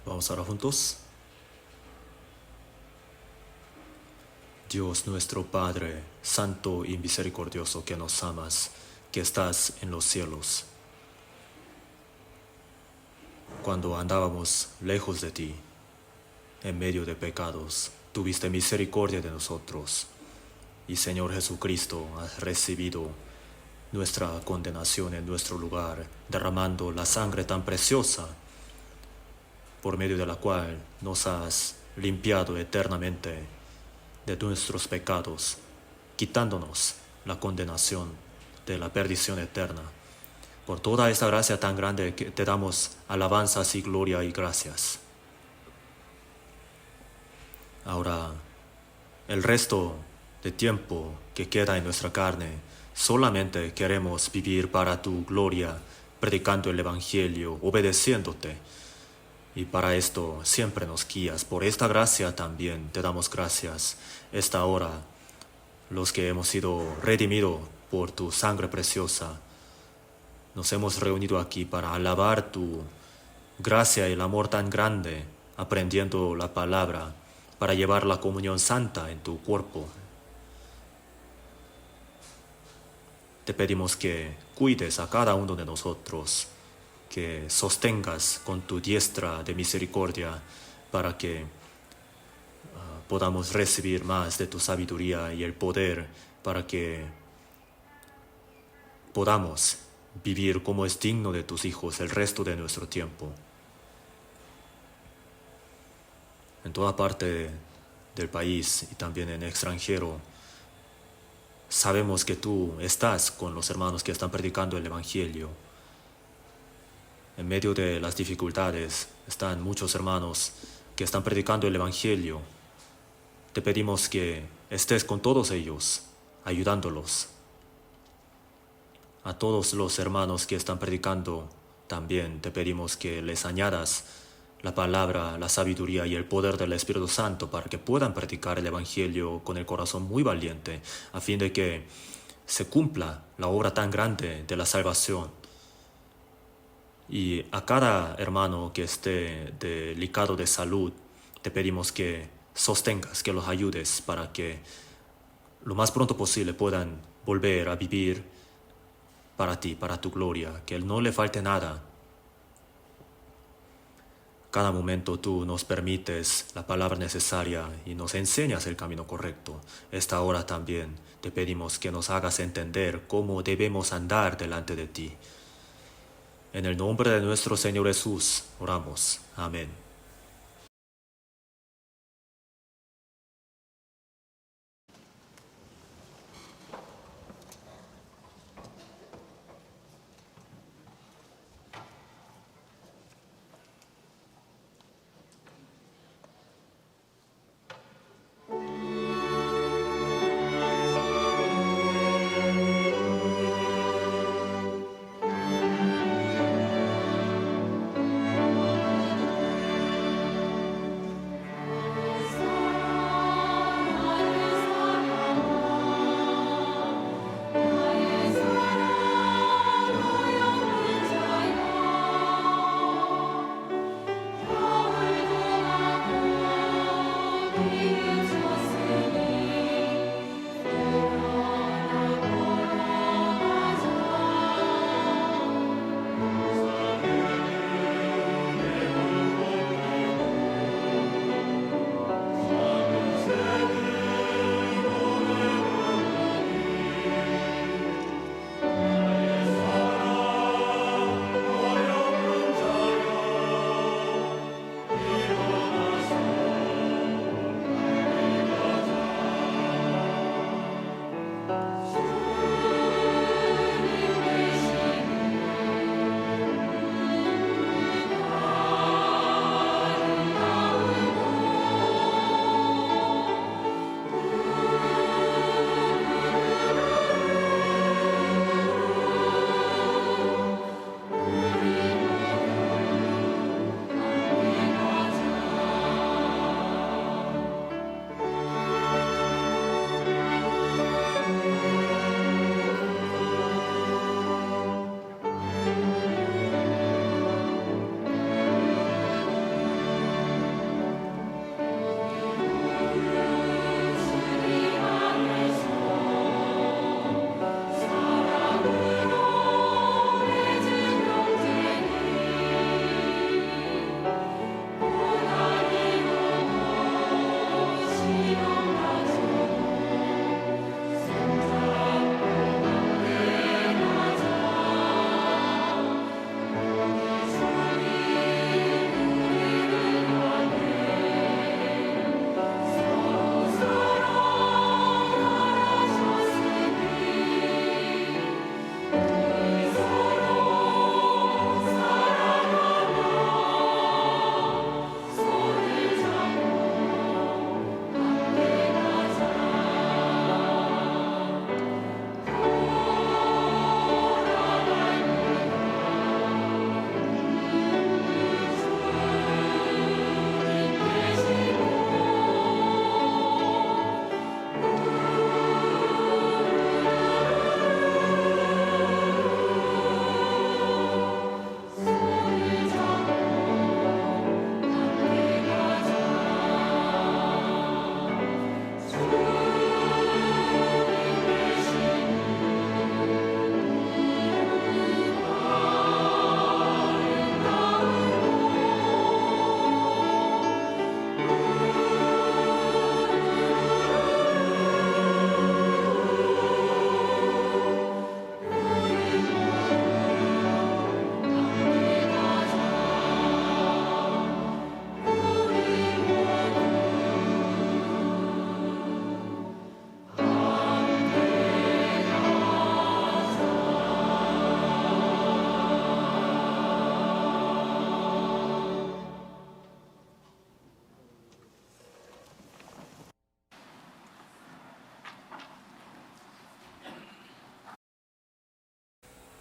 Vamos ahora juntos. Dios nuestro Padre, santo y misericordioso que nos amas, que estás en los cielos. Cuando andábamos lejos de ti, en medio de pecados, tuviste misericordia de nosotros. Y Señor Jesucristo, has recibido nuestra condenación en nuestro lugar, derramando la sangre tan preciosa, por medio de la cual nos has limpiado eternamente de nuestros pecados, quitándonos la condenación de la perdición eterna. Por toda esta gracia tan grande que te damos alabanzas y gloria y gracias. Ahora, el resto de tiempo que queda en nuestra carne, solamente queremos vivir para tu gloria, predicando el Evangelio, obedeciéndote. Y para esto siempre nos guías. Por esta gracia también te damos gracias. Esta hora, los que hemos sido redimidos por tu sangre preciosa, nos hemos reunido aquí para alabar tu gracia y el amor tan grande, aprendiendo la palabra, para llevar la comunión santa en tu cuerpo. Te pedimos que cuides a cada uno de nosotros, que sostengas con tu diestra de misericordia para que podamos recibir más de tu sabiduría y el poder para que podamos vivir como es digno de tus hijos el resto de nuestro tiempo. En toda parte del país y también en extranjero, sabemos que tú estás con los hermanos que están predicando el Evangelio. En medio de las dificultades están muchos hermanos que están predicando el Evangelio. Te pedimos que estés con todos ellos, ayudándolos. A todos los hermanos que están predicando, también te pedimos que les añadas la palabra, la sabiduría y el poder del Espíritu Santo para que puedan predicar el Evangelio con el corazón muy valiente, a fin de que se cumpla la obra tan grande de la salvación. Y a cada hermano que esté delicado de salud, te pedimos que sostengas, que los ayudes para que lo más pronto posible puedan volver a vivir para ti, para tu gloria, que no le falte nada. Cada momento tú nos permites la palabra necesaria y nos enseñas el camino correcto. Esta hora también te pedimos que nos hagas entender cómo debemos andar delante de ti. En el nombre de nuestro Señor Jesús, oramos. Amén.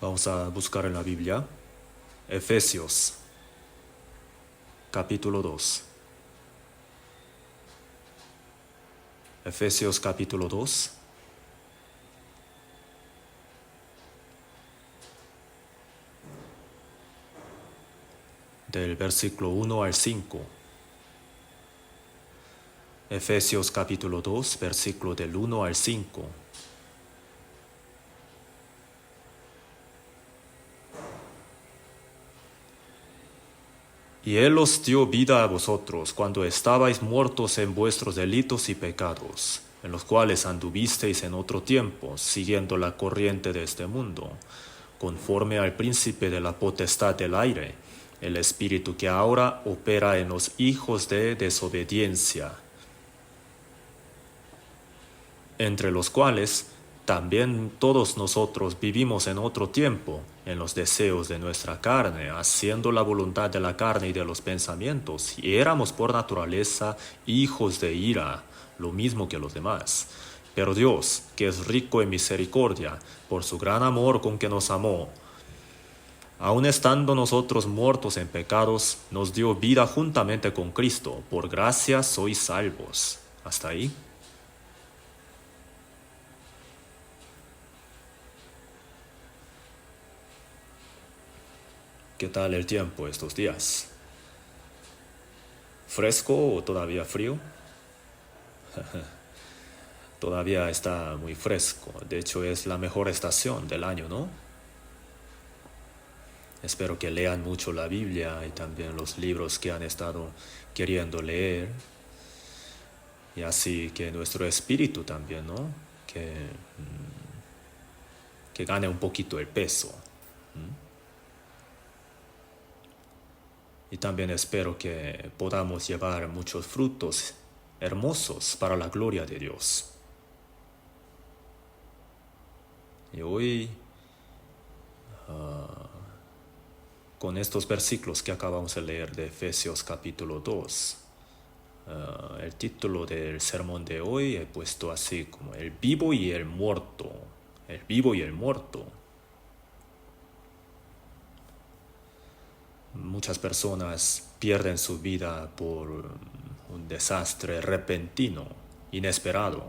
Vamos a buscar en la Biblia Efesios capítulo 2. Efesios capítulo 2. Del versículo 1 al 5. Efesios capítulo 2, versículo del 1 al 5. Y Él os dio vida a vosotros cuando estabais muertos en vuestros delitos y pecados, en los cuales anduvisteis en otro tiempo, siguiendo la corriente de este mundo, conforme al príncipe de la potestad del aire, el espíritu que ahora opera en los hijos de desobediencia, entre los cuales también todos nosotros vivimos en otro tiempo, en los deseos de nuestra carne, haciendo la voluntad de la carne y de los pensamientos, y éramos por naturaleza hijos de ira, lo mismo que los demás. Pero Dios, que es rico en misericordia, por su gran amor con que nos amó, aun estando nosotros muertos en pecados, nos dio vida juntamente con Cristo. Por gracia sois salvos. ¿Hasta ahí? ¿Qué tal el tiempo estos días? ¿Fresco o todavía frío? Todavía está muy fresco. De hecho, es la mejor estación del año, ¿no? Espero que lean mucho la Biblia y también los libros que han estado queriendo leer. Y así que nuestro espíritu también, ¿no? Que gane un poquito el peso. Y también espero que podamos llevar muchos frutos hermosos para la gloria de Dios. Y hoy, con estos versículos que acabamos de leer de Efesios capítulo 2, el título del sermón de hoy he puesto así como el vivo y el muerto. El vivo y el muerto. Muchas personas pierden su vida por un desastre repentino, inesperado,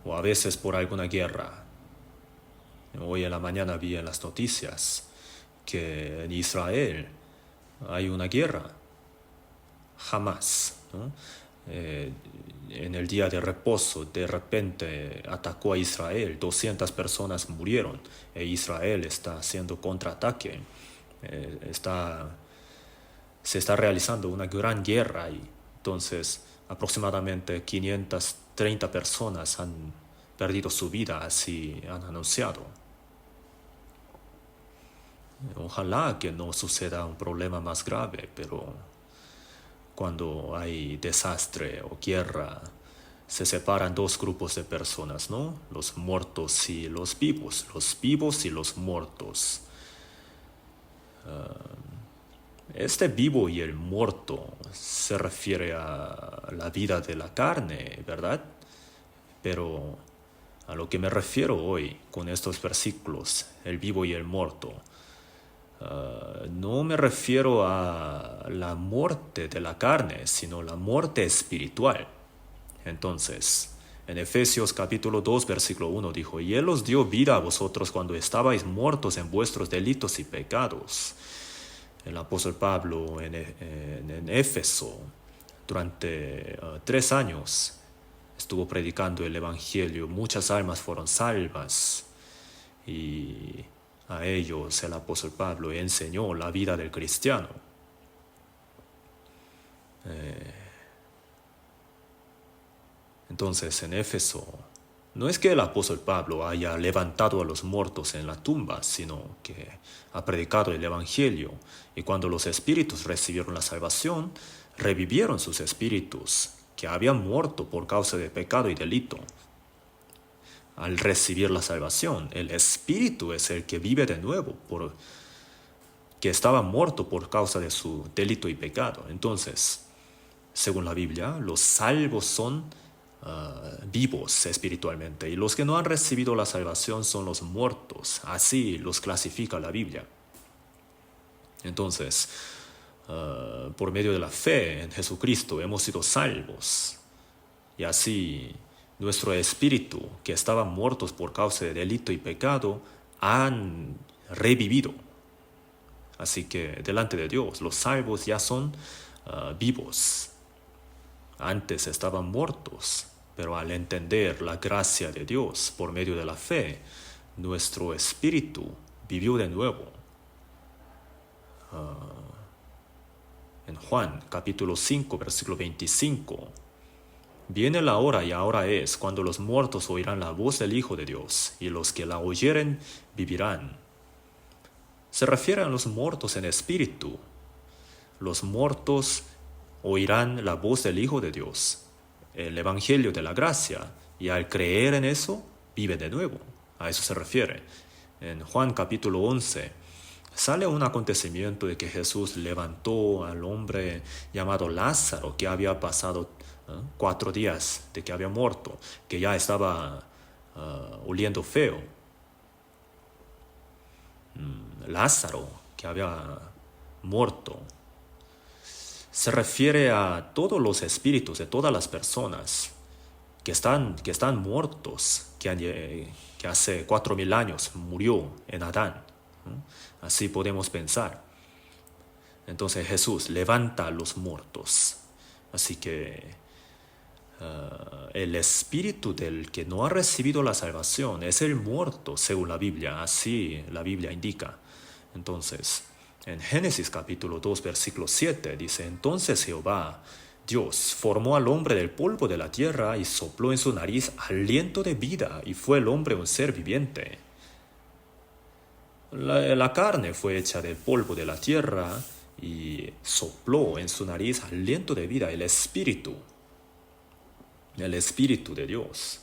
o a veces por alguna guerra. Hoy en la mañana vi en las noticias que en Israel hay una guerra. Jamás, ¿no? En el día de reposo de repente atacó a Israel, 200 personas murieron e Israel está haciendo contraataque. Se está realizando una gran guerra y entonces aproximadamente 530 personas han perdido su vida, así han anunciado. Ojalá que no suceda un problema más grave, pero cuando hay desastre o guerra, se separan dos grupos de personas, ¿no? Los muertos y los vivos y los muertos. Este vivo y el muerto se refiere a la vida de la carne, ¿verdad? Pero a lo que me refiero hoy con estos versículos, el vivo y el muerto, no me refiero a la muerte de la carne, sino la muerte espiritual. Entonces, en Efesios capítulo 2, versículo 1 dijo, y Él os dio vida a vosotros cuando estabais muertos en vuestros delitos y pecados. El apóstol Pablo en Éfeso, durante 3 años, estuvo predicando el Evangelio. Muchas almas fueron salvas y a ellos el apóstol Pablo enseñó la vida del cristiano. Entonces en Éfeso, no es que el apóstol Pablo haya levantado a los muertos en la tumba, sino que ha predicado el Evangelio, y cuando los espíritus recibieron la salvación, revivieron sus espíritus que habían muerto por causa de pecado y delito. Al recibir la salvación, el espíritu es el que vive de nuevo, que estaba muerto por causa de su delito y pecado. Entonces, según la Biblia, los salvos son vivos espiritualmente, y los que no han recibido la salvación son los muertos. Así los clasifica la Biblia. Entonces, por medio de la fe en Jesucristo hemos sido salvos, y así nuestro espíritu, que estaban muertos por causa de delito y pecado, han revivido. Así que delante de Dios los salvos ya son vivos. Antes estaban muertos, pero al entender la gracia de Dios por medio de la fe, nuestro espíritu vivió de nuevo. En Juan capítulo 5 versículo 25, viene la hora y ahora es cuando los muertos oirán la voz del Hijo de Dios, y los que la oyeren vivirán. Se refiere a los muertos en espíritu. Los muertos oirán la voz del Hijo de Dios, el Evangelio de la gracia, y al creer en eso, vive de nuevo. A eso se refiere. En Juan capítulo 11, sale un acontecimiento de que Jesús levantó al hombre llamado Lázaro, que había pasado 4 días de que había muerto, que ya estaba oliendo feo. Lázaro, que había muerto, se refiere a todos los espíritus de todas las personas que están muertos, que hace 4,000 años murió en Adán. Así podemos pensar. Entonces Jesús levanta a los muertos. Así que el espíritu del que no ha recibido la salvación es el muerto, según la Biblia. Así la Biblia indica. Entonces, en Génesis capítulo 2, versículo 7, dice: entonces Jehová, Dios, formó al hombre del polvo de la tierra y sopló en su nariz aliento de vida, y fue el hombre un ser viviente. La carne fue hecha del polvo de la tierra y sopló en su nariz aliento de vida, el espíritu de Dios.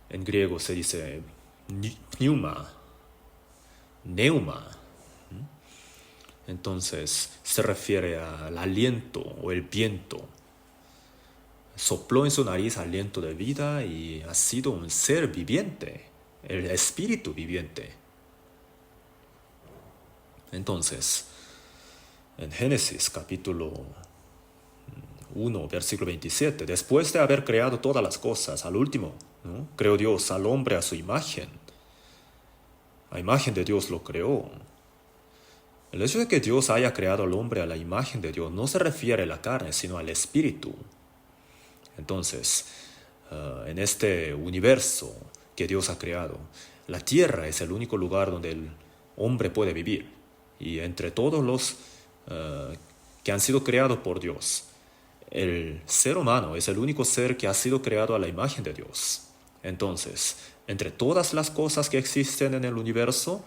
En griego se dice neuma. Entonces se refiere al aliento o el viento. Sopló en su nariz aliento de vida y ha sido un ser viviente, el espíritu viviente. Entonces, en Génesis capítulo 1, versículo 27, después de haber creado todas las cosas, al último, ¿no?, creó Dios al hombre a su imagen. A imagen de Dios lo creó. El hecho de que Dios haya creado al hombre a la imagen de Dios no se refiere a la carne, sino al espíritu. Entonces, en este universo que Dios ha creado, la tierra es el único lugar donde el hombre puede vivir. Y entre todos los que han sido creados por Dios, el ser humano es el único ser que ha sido creado a la imagen de Dios. Entonces, entre todas las cosas que existen en el universo,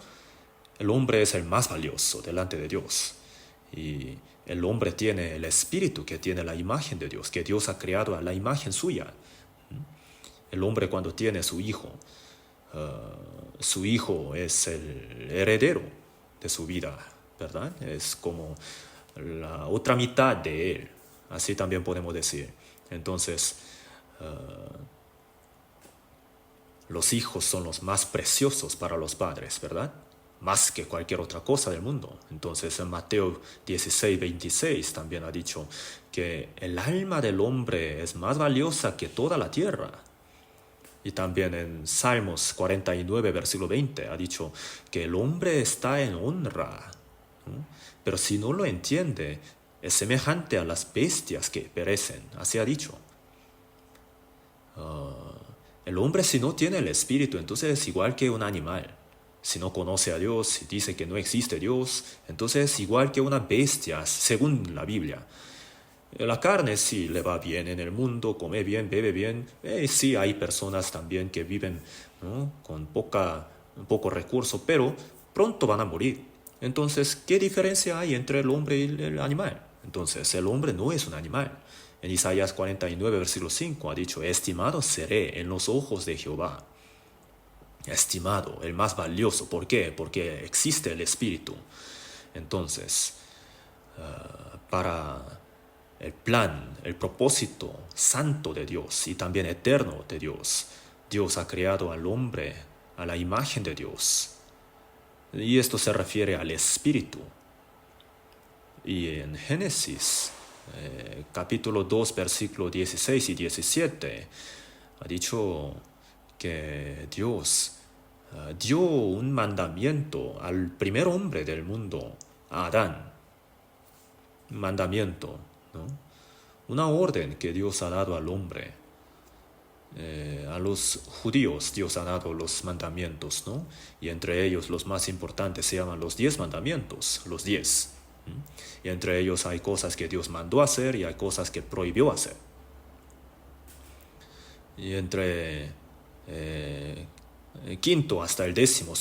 el hombre es el más valioso delante de Dios. Y el hombre tiene el espíritu que tiene la imagen de Dios, que Dios ha creado a la imagen suya. El hombre, cuando tiene su hijo es el heredero de su vida, ¿verdad? Es como la otra mitad de él. Así también podemos decir. Entonces, los hijos son los más preciosos para los padres, ¿verdad? Más que cualquier otra cosa del mundo. Entonces, en Mateo 16, 26 también ha dicho que el alma del hombre es más valiosa que toda la tierra. Y también en Salmos 49, versículo 20, ha dicho que el hombre está en honra, ¿no? Pero si no lo entiende, es semejante a las bestias que perecen. Así ha dicho. El hombre, si no tiene el espíritu, entonces es igual que un animal. Si no conoce a Dios, si dice que no existe Dios, entonces es igual que una bestia, según la Biblia. La carne sí le va bien en el mundo, come bien, bebe bien. Sí hay personas también que viven, ¿no?, con poco recurso, pero pronto van a morir. Entonces, ¿qué diferencia hay entre el hombre y el animal? Entonces, el hombre no es un animal. En Isaías 49, versículo 5 ha dicho: estimado seré en los ojos de Jehová. Estimado, el más valioso. ¿Por qué? Porque existe el espíritu. Entonces, para el plan, el propósito santo de Dios y también eterno de Dios. Dios ha creado al hombre a la imagen de Dios. Y esto se refiere al Espíritu. Y en Génesis, capítulo 2, versículos 16 y 17, ha dicho que Dios dio un mandamiento al primer hombre del mundo, a Adán. Un mandamiento, ¿no? Una orden que Dios ha dado al hombre. A los judíos Dios ha dado los mandamientos, ¿no? Y entre ellos los más importantes se llaman los 10 mandamientos, los 10. Y entre ellos hay cosas que Dios mandó hacer y hay cosas que prohibió hacer. Y entre quinto hasta el 10º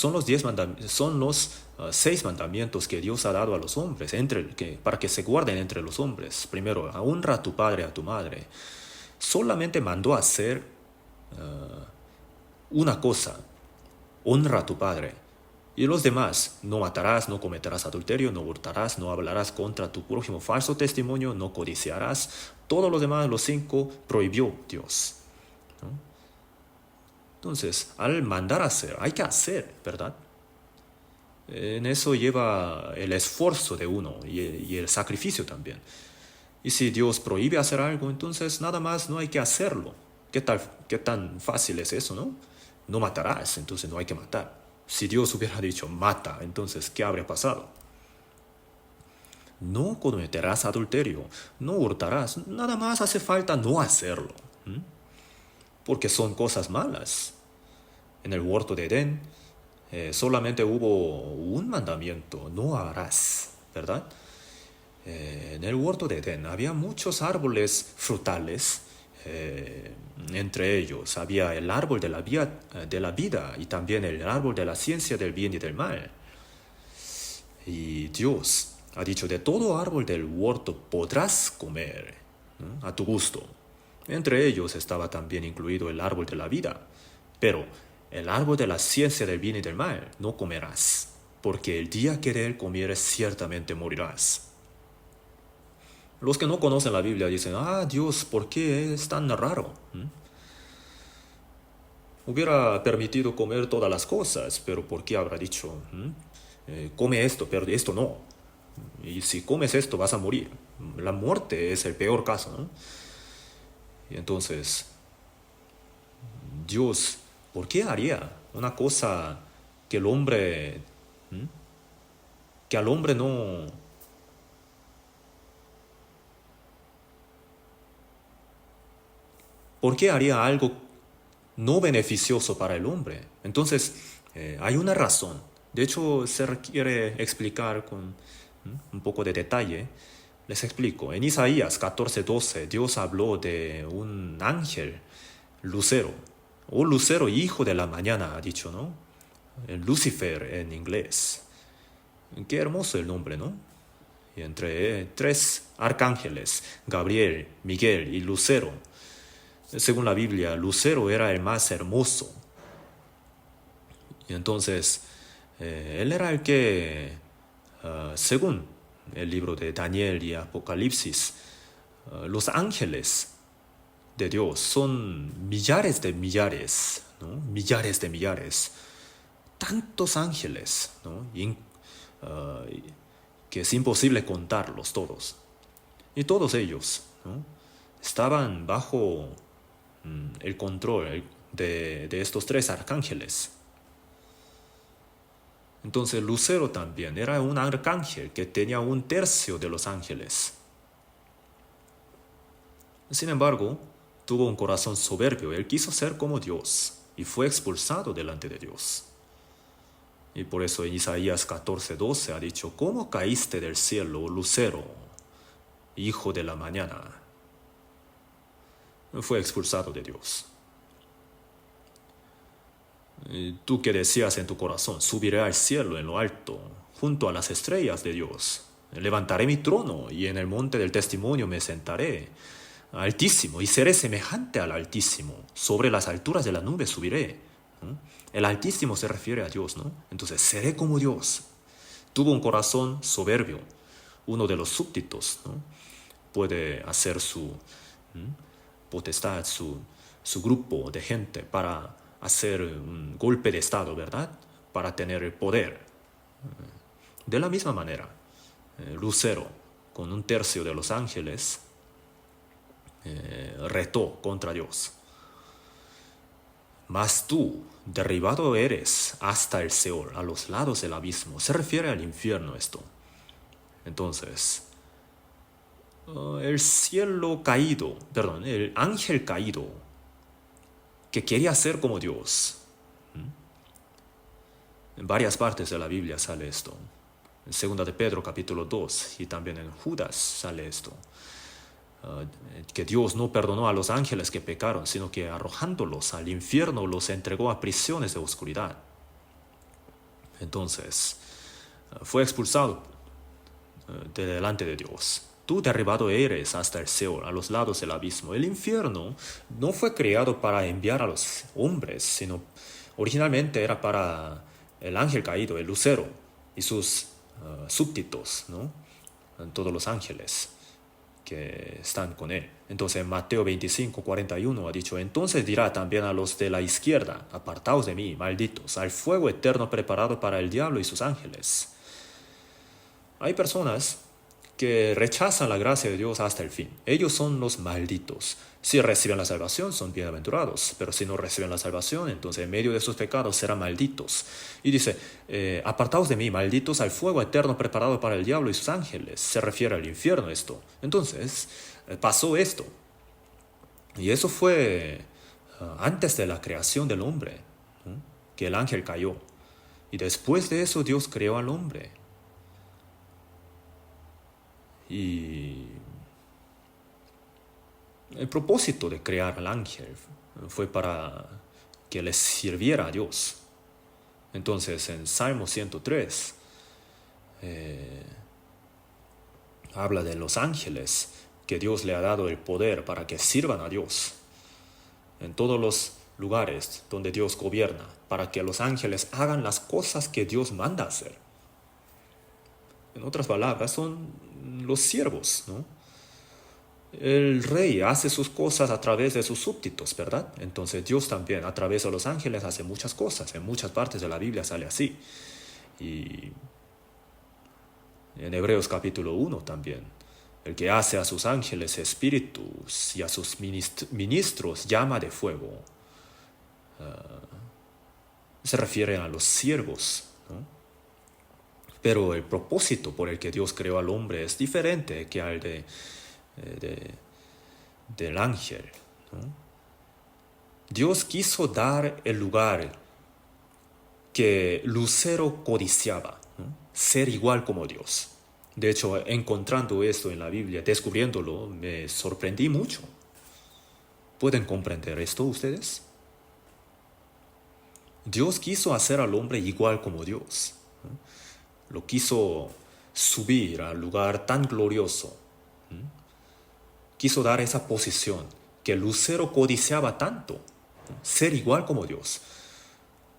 son los 6 mandamientos que Dios ha dado a los hombres para que se guarden entre los hombres. Primero, honra a tu padre y a tu madre. Solamente mandó hacer una cosa: honra a tu padre. Y los demás: no matarás, no cometerás adulterio, no hurtarás, no hablarás contra tu prójimo falso testimonio, no codiciarás. Todos los demás, los 5, prohibió Dios, ¿no? Entonces, al mandar hacer, hay que hacer, ¿verdad? En eso lleva el esfuerzo de uno y el sacrificio también. Y si Dios prohíbe hacer algo, entonces nada más no hay que hacerlo. ¿Qué tan fácil es eso, no? No matarás, entonces no hay que matar. Si Dios hubiera dicho mata, entonces ¿qué habría pasado? No cometerás adulterio, no hurtarás, nada más hace falta no hacerlo. Porque son cosas malas. En el huerto de Edén solamente hubo un mandamiento: no harás, ¿verdad? En el huerto de Edén había muchos árboles frutales. Entre ellos había el árbol de la vida y también el árbol de la ciencia del bien y del mal. Y Dios ha dicho: de todo árbol del huerto podrás comer, ¿no?, a tu gusto. Entre ellos estaba también incluido el árbol de la vida. Pero el árbol de la ciencia del bien y del mal no comerás, porque el día que de él comieres ciertamente morirás. Los que no conocen la Biblia dicen: Dios, ¿por qué es tan raro? Hubiera permitido comer todas las cosas, pero ¿por qué habrá dicho come esto, pero esto no? Y si comes esto vas a morir. La muerte es el peor caso, ¿no? Y entonces, Dios, ¿por qué haría una cosa que al hombre no... ¿Por qué haría algo no beneficioso para el hombre? Entonces, hay una razón. De hecho, se requiere explicar con un poco de detalle. Les explico. En Isaías 14:12, Dios habló de un ángel, Lucero, o Lucero, hijo de la mañana, ha dicho, ¿no? Lucifer en inglés. Qué hermoso el nombre, ¿no? Y entre 3 arcángeles, Gabriel, Miguel y Lucero. Según la Biblia, Lucero era el más hermoso. Y entonces, él era el que, según el libro de Daniel y Apocalipsis, los ángeles de Dios son millares de millares, ¿no? Millares de millares. Tantos ángeles, ¿no? Que es imposible contarlos todos. Y todos ellos, ¿no?, estaban bajo el control de estos 3 arcángeles. Entonces Lucero también era un arcángel que tenía 1/3 de los ángeles. Sin embargo, tuvo un corazón soberbio. Él quiso ser como Dios y fue expulsado delante de Dios. Y por eso en Isaías 14:12 ha dicho: ¿cómo caíste del cielo, Lucero, hijo de la mañana? Fue expulsado de Dios. Tú que decías en tu corazón: subiré al cielo en lo alto, junto a las estrellas de Dios. Levantaré mi trono y en el monte del testimonio me sentaré, altísimo, y seré semejante al Altísimo. Sobre las alturas de la nube subiré. El Altísimo se refiere a Dios, ¿no? Entonces, seré como Dios. Tuvo un corazón soberbio, uno de los súbditos, ¿no? puede hacer su potestad, su grupo de gente para hacer un golpe de Estado, ¿verdad? Para tener el poder. De la misma manera, Lucero, con un tercio de los ángeles, retó contra Dios. Mas tú, derribado eres hasta el Seol, a los lados del abismo. Se refiere al infierno esto. Entonces, el ángel caído, que quería ser como Dios. En varias partes de la Biblia sale esto. En 2 de Pedro capítulo 2 y también en Judas sale esto. Que Dios no perdonó a los ángeles que pecaron, sino que arrojándolos al infierno los entregó a prisiones de oscuridad. Entonces, fue expulsado de delante de Dios. Tú derribado eres hasta el Seol, a los lados del abismo. El infierno no fue creado para enviar a los hombres, sino originalmente era para el ángel caído, el lucero, y sus súbditos, ¿no? Todos los ángeles que están con él. Entonces en Mateo 25:41 ha dicho: entonces dirá también a los de la izquierda: apartaos de mí, malditos, al fuego eterno preparado para el diablo y sus ángeles. Hay personas que rechazan la gracia de Dios hasta el fin. Ellos son los malditos. Si reciben la salvación, son bienaventurados, pero si no reciben la salvación, entonces en medio de sus pecados serán malditos. Y dice: apartaos de mí, malditos, al fuego eterno preparado para el diablo y sus ángeles. Se refiere al infierno esto. Entonces, pasó esto. Y eso fue antes de la creación del hombre, ¿no? Que el ángel cayó. Y después de eso Dios creó al hombre. Y el propósito de crear al ángel fue para que les sirviera a Dios. Entonces en Salmo 103 habla de los ángeles, que Dios le ha dado el poder para que sirvan a Dios en todos los lugares donde Dios gobierna, para que los ángeles hagan las cosas que Dios manda hacer. En otras palabras, son los siervos, ¿no? El rey hace sus cosas a través de sus súbditos, ¿verdad? Entonces Dios también, a través de los ángeles, hace muchas cosas. En muchas partes de la Biblia sale así. Y en Hebreos capítulo 1 también. El que hace a sus ángeles espíritus y a sus ministros llama de fuego. Se refiere a los siervos, ¿no? Pero el propósito por el que Dios creó al hombre es diferente que al del ángel, ¿no? Dios quiso dar el lugar que Lucero codiciaba, ¿no? Ser igual como Dios. De hecho, encontrando esto en la Biblia, descubriéndolo, me sorprendí mucho. ¿Pueden comprender esto ustedes? Dios quiso hacer al hombre igual como Dios, ¿no? Lo quiso subir al lugar tan glorioso. Quiso dar esa posición que Lucero codiciaba tanto, ser igual como Dios.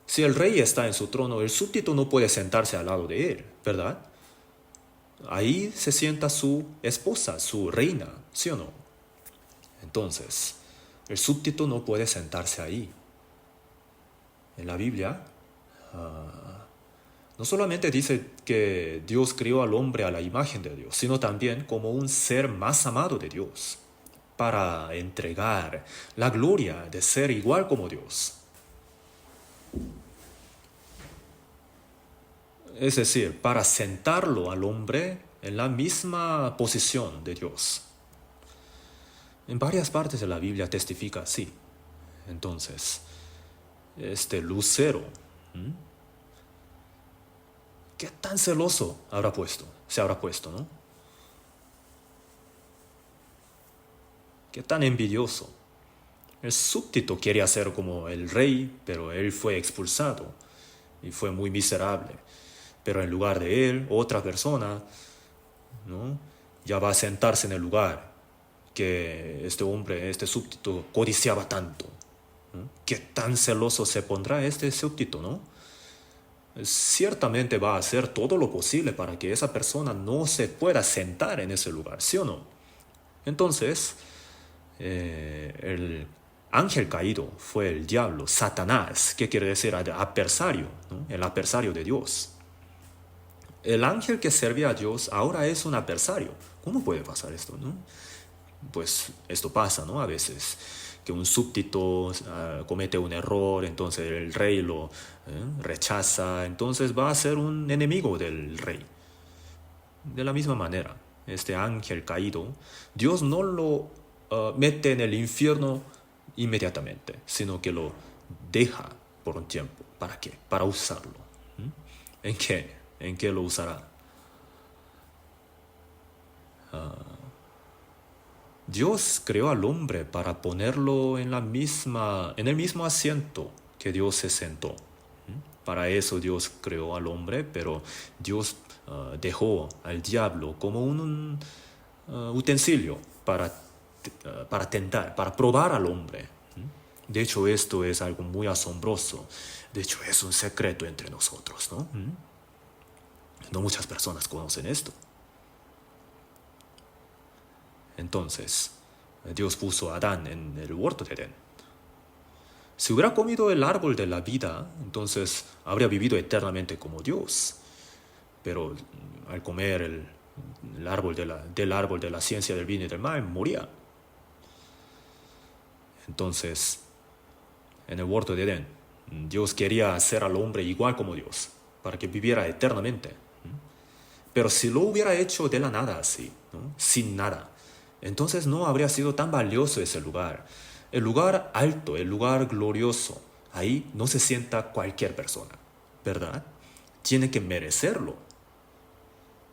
Si el rey está en su trono, el súbdito no puede sentarse al lado de él, ¿verdad? Ahí se sienta su esposa, su reina, ¿sí o no? Entonces, el súbdito no puede sentarse ahí. En la Biblia, no solamente dice que Dios creó al hombre a la imagen de Dios, sino también como un ser más amado de Dios, para entregar la gloria de ser igual como Dios. Es decir, para sentarlo al hombre en la misma posición de Dios. En varias partes de la Biblia testifica así. Entonces, este Lucero, ¿qué tan celoso se habrá puesto, ¿no? ¿Qué tan envidioso? El súbdito quería ser como el rey, pero él fue expulsado y fue muy miserable. Pero en lugar de él, otra persona, ¿no?, ya va a sentarse en el lugar que este hombre, este súbdito, codiciaba tanto, ¿no? ¿Qué tan celoso se pondrá este súbdito, no? Ciertamente va a hacer todo lo posible para que esa persona no se pueda sentar en ese lugar, ¿sí o no? Entonces, el ángel caído fue el diablo, Satanás, que quiere decir adversario, ¿no? El adversario de Dios. El ángel que servía a Dios ahora es un adversario. ¿Cómo puede pasar esto, no? Pues esto pasa, ¿no? A veces que un súbdito comete un error, entonces el rey lo rechaza, entonces va a ser un enemigo del rey. De la misma manera, este ángel caído, Dios no lo mete en el infierno inmediatamente, sino que lo deja por un tiempo. ¿Para qué? Para usarlo. ¿En qué? ¿En qué lo usará? Dios creó al hombre para ponerlo en el mismo asiento que Dios se sentó. Para eso Dios creó al hombre, pero Dios dejó al diablo como un utensilio para tentar, para probar al hombre. De hecho, esto es algo muy asombroso. De hecho, es un secreto entre nosotros, ¿no? No muchas personas conocen esto. Entonces, Dios puso a Adán en el huerto de Edén. Si hubiera comido el árbol de la vida, entonces habría vivido eternamente como Dios. Pero al comer el árbol del árbol de la ciencia del bien y del mal, moría. Entonces, en el huerto de Edén, Dios quería hacer al hombre igual como Dios, para que viviera eternamente. Pero si lo hubiera hecho de la nada así, ¿no? Sin nada, entonces no habría sido tan valioso ese lugar. El lugar alto, el lugar glorioso, ahí no se sienta cualquier persona, ¿verdad? Tiene que merecerlo.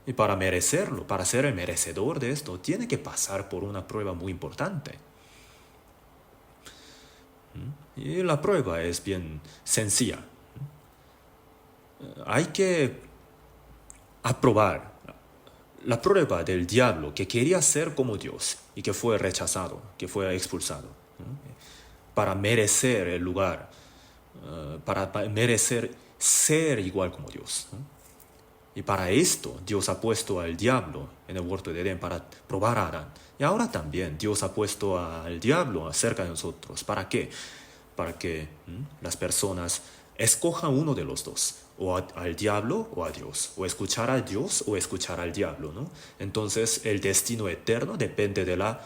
Y para merecerlo, para ser el merecedor de esto, tiene que pasar por una prueba muy importante. Y la prueba es bien sencilla. Hay que aprobar la prueba del diablo que quería ser como Dios y que fue rechazado, que fue expulsado, para merecer el lugar, para merecer ser igual como Dios. Y para esto Dios ha puesto al diablo en el huerto de Edén para probar a Adán. Y ahora también Dios ha puesto al diablo cerca de nosotros. ¿Para qué? Para que las personas escojan uno de los dos, o al diablo o a Dios, o escuchar a Dios o escuchar al diablo, ¿no? Entonces el destino eterno depende de la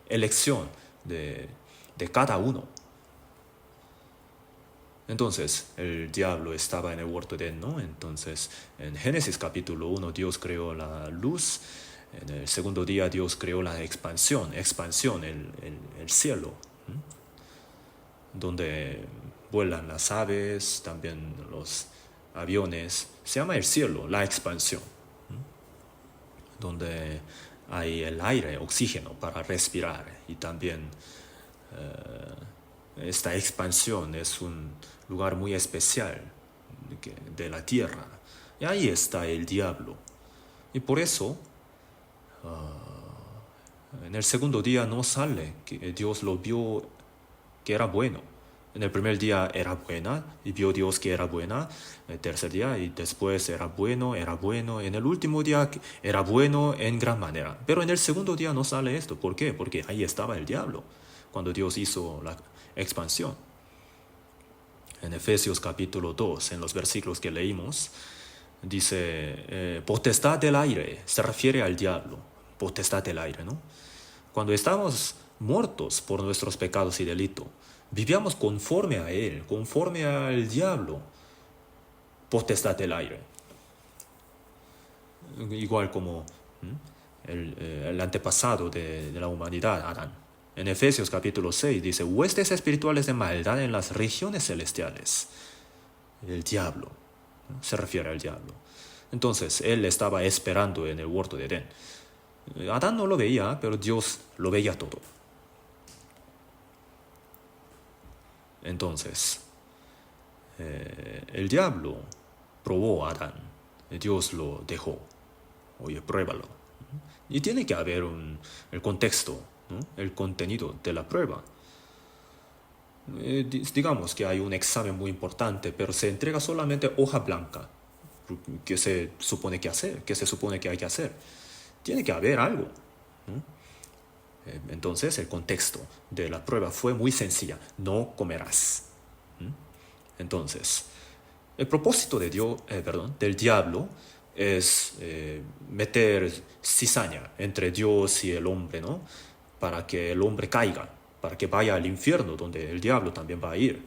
elección de cada uno. Entonces el diablo estaba en el huerto de Edén, ¿no? Entonces en Génesis capítulo 1 Dios creó la luz, en el segundo día Dios creó la expansión, el cielo, donde vuelan las aves, también los aviones. Se llama el cielo, la expansión, donde hay el aire, oxígeno para respirar, y también esta expansión es un lugar muy especial de la tierra. Y ahí está el diablo. Y por eso, en el segundo día no sale, que Dios lo vio que era bueno. En el primer día era buena y vio Dios que era buena. En el tercer día y después era bueno. En el último día era bueno en gran manera. Pero en el segundo día no sale esto. ¿Por qué? Porque ahí estaba el diablo cuando Dios hizo la expansión. En Efesios capítulo 2, en los versículos que leímos, dice, potestad del aire, se refiere al diablo, potestad del aire, ¿no? Cuando estábamos muertos por nuestros pecados y delitos, vivíamos conforme a él, conforme al diablo, potestad del aire. Igual como el antepasado de la humanidad, Adán. En Efesios capítulo 6 dice, huestes espirituales de maldad en las regiones celestiales. El diablo, ¿no? Se refiere al diablo. Entonces, él estaba esperando en el huerto de Edén. Adán no lo veía, pero Dios lo veía todo. Entonces, el diablo probó a Adán. Dios lo dejó. Oye, pruébalo. Y tiene que haber el contexto, ¿no? El contenido de la prueba. Digamos que hay un examen muy importante, pero se entrega solamente hoja blanca. ¿Qué se supone que hacer? ¿Qué se supone que hay que hacer? Tiene que haber algo, ¿no? Entonces el contexto de la prueba fue muy sencilla: no comerás. Entonces, el propósito del diablo es meter cizaña entre Dios y el hombre, ¿no? Para que el hombre caiga, para que vaya al infierno, donde el diablo también va a ir.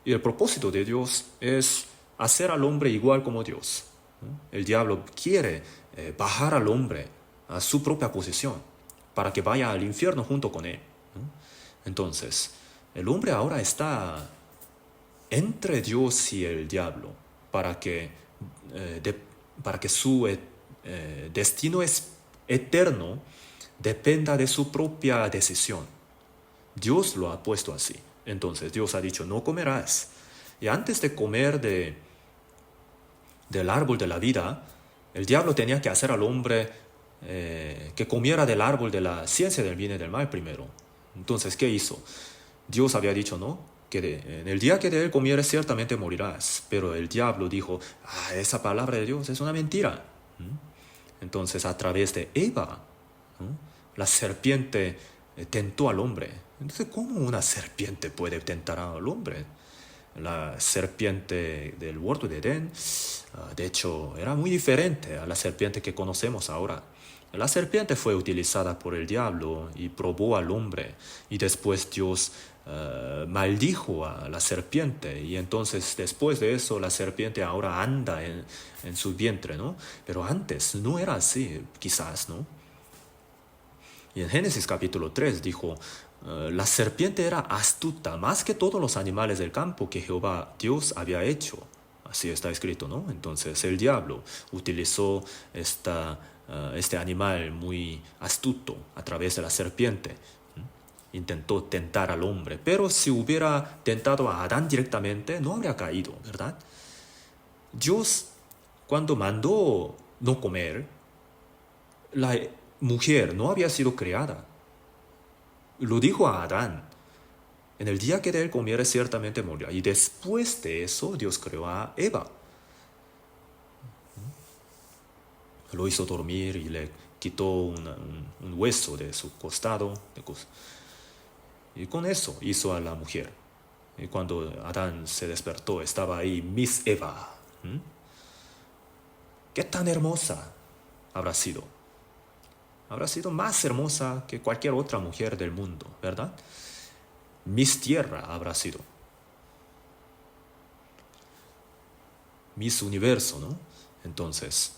Y el propósito de Dios es hacer al hombre igual como Dios, ¿no? El diablo quiere bajar al hombre a su propia posición, para que vaya al infierno junto con él, ¿no? Entonces, el hombre ahora está entre Dios y el diablo, para que, para que su destino eterno dependa de su propia decisión. Dios lo ha puesto así. Entonces Dios ha dicho: no comerás. Y antes de comer del árbol de la vida, el diablo tenía que hacer al hombre que comiera del árbol de la ciencia del bien y del mal primero. Entonces, ¿qué hizo? Dios había dicho: no, que en el día que de él comieres ciertamente morirás. Pero el diablo dijo: esa palabra de Dios es una mentira. Entonces, a través de Eva, ¿no?, la serpiente tentó al hombre. Entonces, ¿cómo una serpiente puede tentar al hombre? La serpiente del huerto de Edén, de hecho, era muy diferente a la serpiente que conocemos ahora. La serpiente fue utilizada por el diablo y probó al hombre, y después Dios maldijo a la serpiente, y entonces después de eso la serpiente ahora anda en su vientre, ¿no? Pero antes no era así, quizás, ¿no? Y en Génesis capítulo 3 dijo: la serpiente era astuta más que todos los animales del campo que Jehová Dios había hecho. Así está escrito, ¿no? Entonces el diablo utilizó este animal muy astuto a través de la serpiente. Intentó tentar al hombre, pero si hubiera tentado a Adán directamente, no habría caído, ¿verdad? Dios, cuando mandó no comer, la mujer no había sido creada. Lo dijo a Adán: en el día que de él comieres ciertamente morirá. Y después de eso Dios creó a Eva. Lo hizo dormir y le quitó un hueso de su costado. Y con eso hizo a la mujer. Y cuando Adán se despertó, estaba ahí Miss Eva. ¿Qué tan hermosa habrá sido? Habrá sido más hermosa que cualquier otra mujer del mundo, ¿verdad? Miss Tierra habrá sido. Miss Universo, ¿no? Entonces,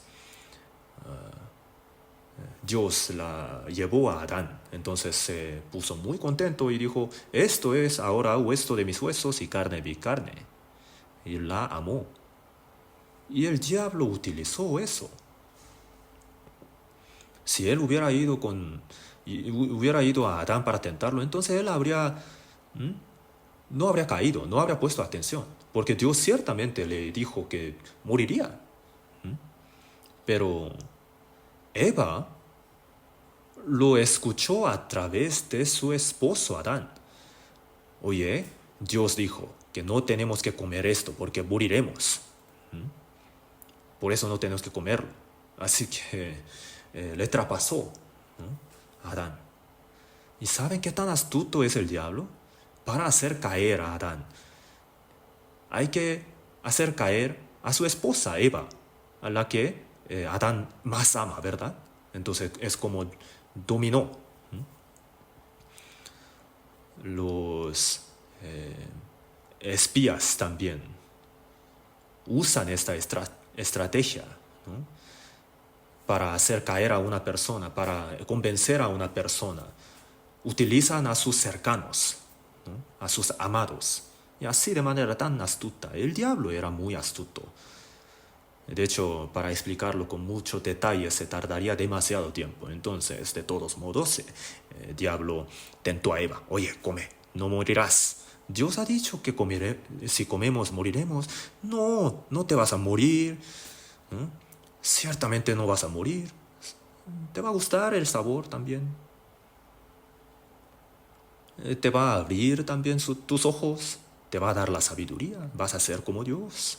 Dios la llevó a Adán. Entonces se puso muy contento y dijo: esto es ahora hueso de mis huesos y carne de mi carne. Y la amó. Y el diablo utilizó eso. Si él hubiera ido a Adán para tentarlo, entonces él no habría caído, no habría puesto atención, porque Dios ciertamente le dijo que moriría. Pero Eva lo escuchó a través de su esposo Adán. Oye, Dios dijo que no tenemos que comer esto porque moriremos. Por eso no tenemos que comerlo. Así que le traspasó, ¿no?, a Adán. ¿Y saben qué tan astuto es el diablo? Para hacer caer a Adán, hay que hacer caer a su esposa Eva, a la que Adán más ama, ¿verdad? Entonces es como dominó. Los espías también usan esta estrategia, ¿no?, para hacer caer a una persona, para convencer a una persona. Utilizan a sus cercanos, ¿no?, a sus amados, y así de manera tan astuta. El diablo era muy astuto. De hecho, para explicarlo con mucho detalle se tardaría demasiado tiempo. Entonces, de todos modos, el diablo tentó a Eva: oye, come, no morirás. Dios ha dicho que si comemos moriremos. No, no te vas a morir. Ciertamente no vas a morir. Te va a gustar el sabor también. Te va a abrir también tus ojos. Te va a dar la sabiduría. Vas a ser como Dios.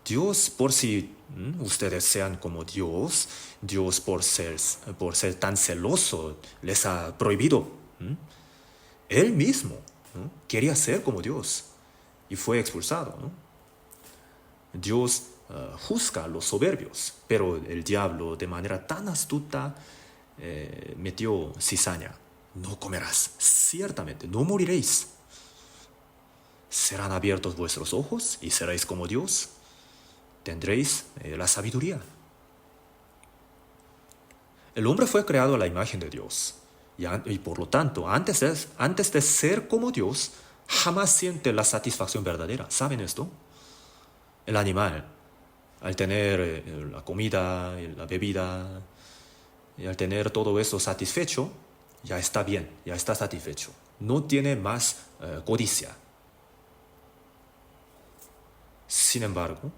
Dios por si ustedes sean como Dios, Dios por ser tan celoso les ha prohibido. Él mismo, ¿no?, quería ser como Dios y fue expulsado, ¿no? Dios juzga a los soberbios, pero el diablo de manera tan astuta metió cizaña. No comerás, ciertamente, no moriréis. Serán abiertos vuestros ojos y seréis como Dios. Tendréis la sabiduría. El hombre fue creado a la imagen de Dios y por lo tanto, antes de ser como Dios, jamás siente la satisfacción verdadera. ¿Saben esto? El animal, al tener la comida, la bebida, y al tener todo eso satisfecho, ya está bien, ya está satisfecho. No tiene más codicia. Sin embargo,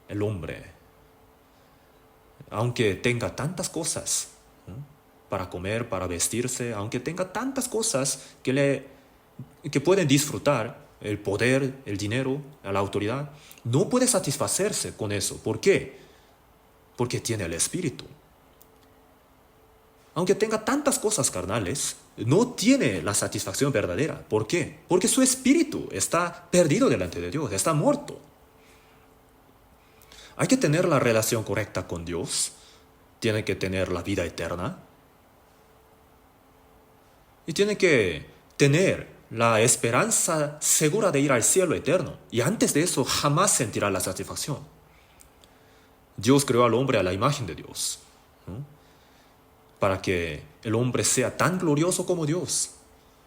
el hombre, aunque tenga tantas cosas, ¿no?, para comer, para vestirse, aunque tenga tantas cosas que pueden disfrutar, el poder, el dinero, la autoridad, no puede satisfacerse con eso. ¿Por qué? Porque tiene el espíritu. Aunque tenga tantas cosas carnales, no tiene la satisfacción verdadera. ¿Por qué? Porque su espíritu está perdido delante de Dios, está muerto. Hay que tener la relación correcta con Dios, tiene que tener la vida eterna y tiene que tener la esperanza segura de ir al cielo eterno. Y antes de eso jamás sentirá la satisfacción. Dios creó al hombre a la imagen de Dios, ¿no?, para que el hombre sea tan glorioso como Dios.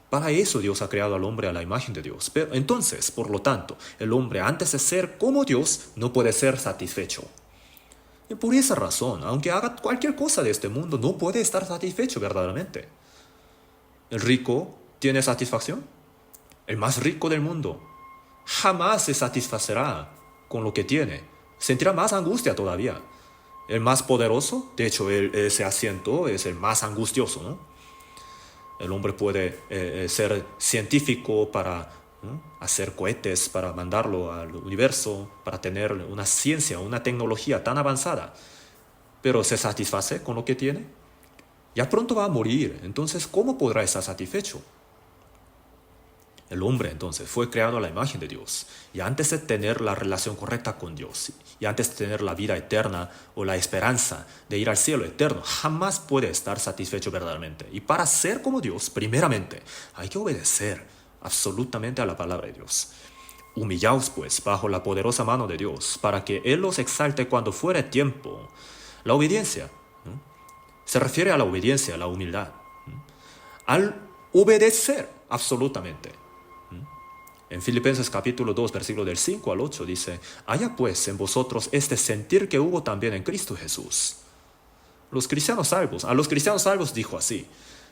Para eso Dios ha creado al hombre a la imagen de Dios. Pero entonces, por lo tanto, el hombre antes de ser como Dios no puede ser satisfecho. Y por esa razón, aunque haga cualquier cosa de este mundo, no puede estar satisfecho verdaderamente. ¿El rico tiene satisfacción? El más rico del mundo jamás se satisfacerá con lo que tiene. Sentirá más angustia todavía. El más poderoso, de hecho, ese asiento es el más angustioso, ¿no? El hombre puede ser científico para, ¿no?, hacer cohetes, para mandarlo al universo, para tener una ciencia, una tecnología tan avanzada. Pero ¿se satisface con lo que tiene? Ya pronto va a morir, entonces ¿cómo podrá estar satisfecho? El hombre entonces fue creado a la imagen de Dios, y antes de tener la relación correcta con Dios, y antes de tener la vida eterna o la esperanza de ir al cielo eterno, jamás puede estar satisfecho verdaderamente. Y para ser como Dios, primeramente, hay que obedecer absolutamente a la palabra de Dios. Humillaos pues bajo la poderosa mano de Dios, para que Él los exalte cuando fuere tiempo. La obediencia, ¿no?, se refiere a la obediencia, a la humildad, ¿no?, al obedecer absolutamente. En Filipenses capítulo 2, versículo del 5 al 8 dice: haya pues en vosotros este sentir que hubo también en Cristo Jesús. A los cristianos salvos dijo así: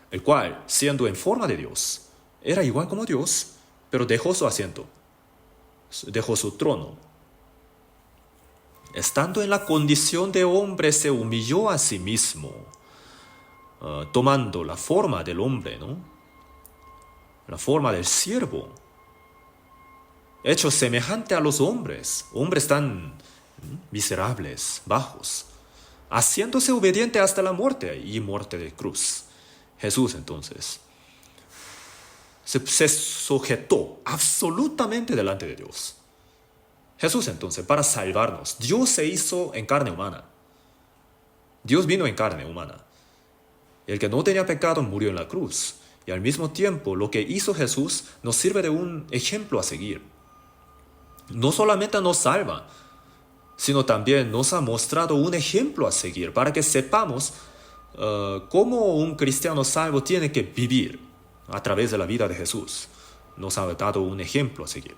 el cual, siendo en forma de Dios, era igual como Dios, pero dejó su asiento, dejó su trono. Estando en la condición de hombre, se humilló a sí mismo, tomando la forma del hombre, ¿no?, la forma del siervo, hecho semejante a los hombres tan miserables, bajos, haciéndose obediente hasta la muerte y muerte de cruz. Jesús entonces se sujetó absolutamente delante de Dios. Jesús entonces, para salvarnos, Dios se hizo en carne humana. Dios vino en carne humana. El que no tenía pecado murió en la cruz. Y al mismo tiempo, lo que hizo Jesús nos sirve de un ejemplo a seguir. No solamente nos salva, sino también nos ha mostrado un ejemplo a seguir para que sepamos cómo un cristiano salvo tiene que vivir a través de la vida de Jesús. Nos ha dado un ejemplo a seguir.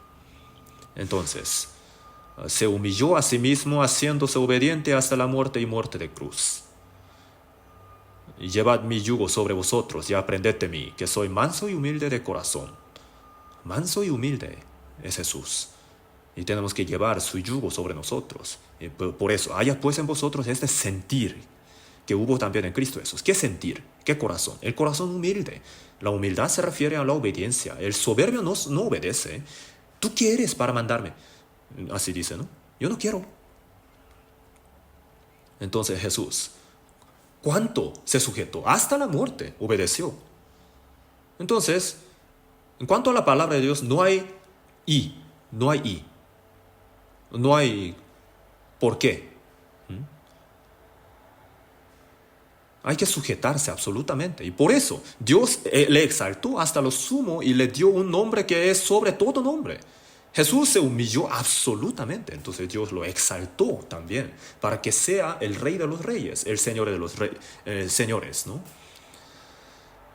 Entonces, se humilló a sí mismo, haciéndose obediente hasta la muerte y muerte de cruz. Llevad mi yugo sobre vosotros y aprended de mí, que soy manso y humilde de corazón. Manso y humilde es Jesús. Y tenemos que llevar su yugo sobre nosotros. Y por eso, haya pues en vosotros este sentir que hubo también en Cristo Jesús. ¿Qué sentir? ¿Qué corazón? El corazón humilde. La humildad se refiere a la obediencia. El soberbio no obedece. ¿Tú qué eres para mandarme? Así dice, ¿no? Yo no quiero. Entonces Jesús, ¿cuánto se sujetó? Hasta la muerte, obedeció. Entonces, en cuanto a la palabra de Dios, no hay y, no hay y, no hay por qué. Hay que sujetarse absolutamente. Y por eso Dios le exaltó hasta lo sumo y le dio un nombre que es sobre todo nombre. Jesús se humilló absolutamente, entonces Dios lo exaltó también para que sea el Rey de los Reyes, el Señor de los señores, ¿no?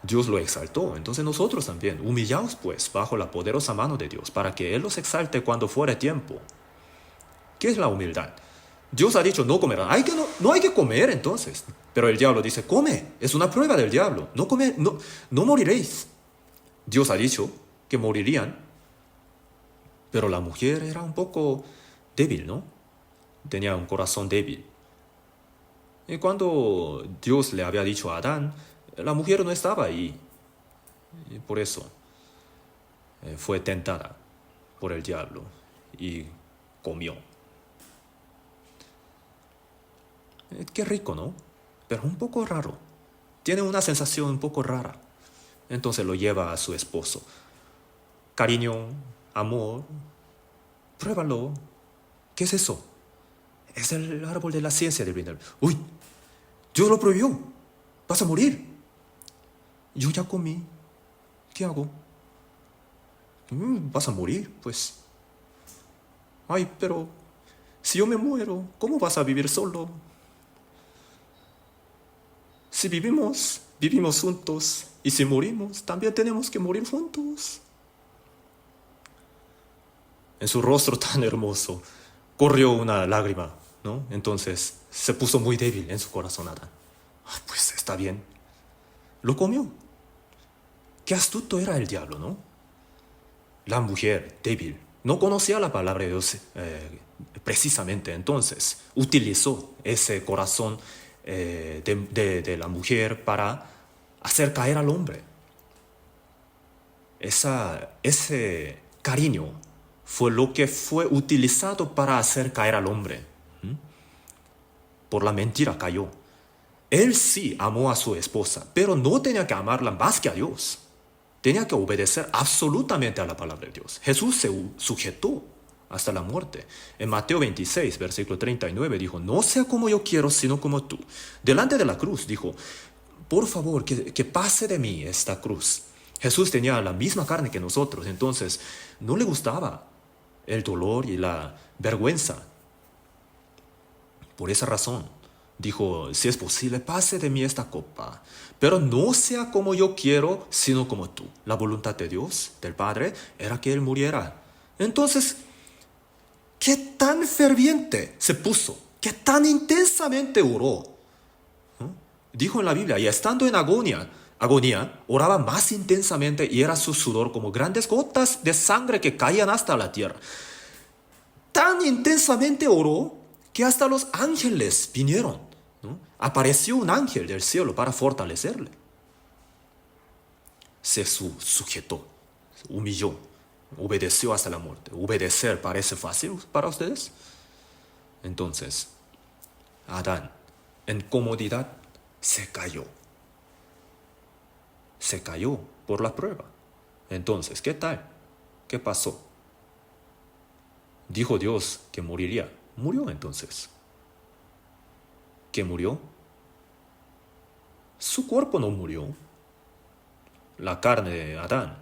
Dios lo exaltó, entonces nosotros también, humillaos pues bajo la poderosa mano de Dios para que Él los exalte cuando fuere tiempo. ¿Qué es la humildad? Dios ha dicho, no comerán. No hay que comer entonces. Pero el diablo dice, come. Es una prueba del diablo. No moriréis. Dios ha dicho que morirían. Pero la mujer era un poco débil, ¿no? Tenía un corazón débil. Y cuando Dios le había dicho a Adán, la mujer no estaba ahí. Y por eso fue tentada por el diablo y comió. Qué rico, ¿no? Pero un poco raro. Tiene una sensación un poco rara. Entonces lo lleva a su esposo. Cariño, amor, pruébalo. ¿Qué es eso? Es el árbol de la ciencia del bien y del mal. Uy, Dios lo prohibió. Vas a morir. Yo ya comí. ¿Qué hago? Vas a morir, pues. Ay, pero si yo me muero, ¿cómo vas a vivir solo? Si vivimos, vivimos juntos. Y si morimos, también tenemos que morir juntos. En su rostro tan hermoso corrió una lágrima, ¿no? Entonces se puso muy débil en su corazón Adán. Pues está bien. Lo comió. Qué astuto era el diablo, ¿no? La mujer débil no conocía la palabra de Dios precisamente. Entonces utilizó ese corazón de la mujer para hacer caer al hombre. Ese cariño fue lo que fue utilizado para hacer caer al hombre. Por la mentira cayó. Él sí amó a su esposa, pero no tenía que amarla más que a Dios. Tenía que obedecer absolutamente a la palabra de Dios. Jesús se sujetó hasta la muerte. En Mateo 26, versículo 39, dijo, no sea como yo quiero, sino como tú. Delante de la cruz dijo, por favor, que pase de mí esta cruz. Jesús tenía la misma carne que nosotros, entonces no le gustaba el dolor y la vergüenza. Por esa razón, dijo, si es posible, pase de mí esta copa, pero no sea como yo quiero, sino como tú. La voluntad de Dios, del Padre, era que Él muriera. Entonces, ¿qué tan ferviente se puso? ¿Qué tan intensamente oró? Dijo en la Biblia, y estando en agonía, oraba más intensamente y era su sudor como grandes gotas de sangre que caían hasta la tierra. Tan intensamente oró que hasta los ángeles vinieron, ¿no? Apareció un ángel del cielo para fortalecerle. Se sujetó, humilló, obedeció hasta la muerte. ¿Obedecer parece fácil para ustedes? Entonces, Adán, en comodidad, se cayó. Se cayó por la prueba. Entonces, ¿qué tal? ¿Qué pasó? Dijo Dios que moriría. Murió entonces. ¿Qué murió? Su cuerpo no murió. La carne de Adán.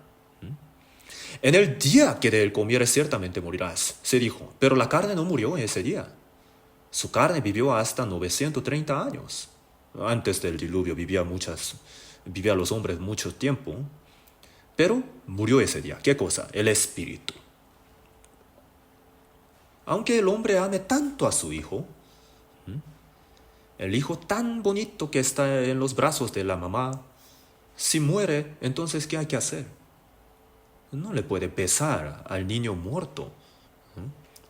En el día que de él comieres ciertamente morirás, se dijo. Pero la carne no murió en ese día. Su carne vivió hasta 930 años. Antes del diluvio vivía los hombres mucho tiempo. Pero murió ese día. ¿Qué cosa? El espíritu. Aunque el hombre ame tanto a su hijo, el hijo tan bonito que está en los brazos de la mamá, si muere, entonces ¿qué hay que hacer? No le puede besar al niño muerto.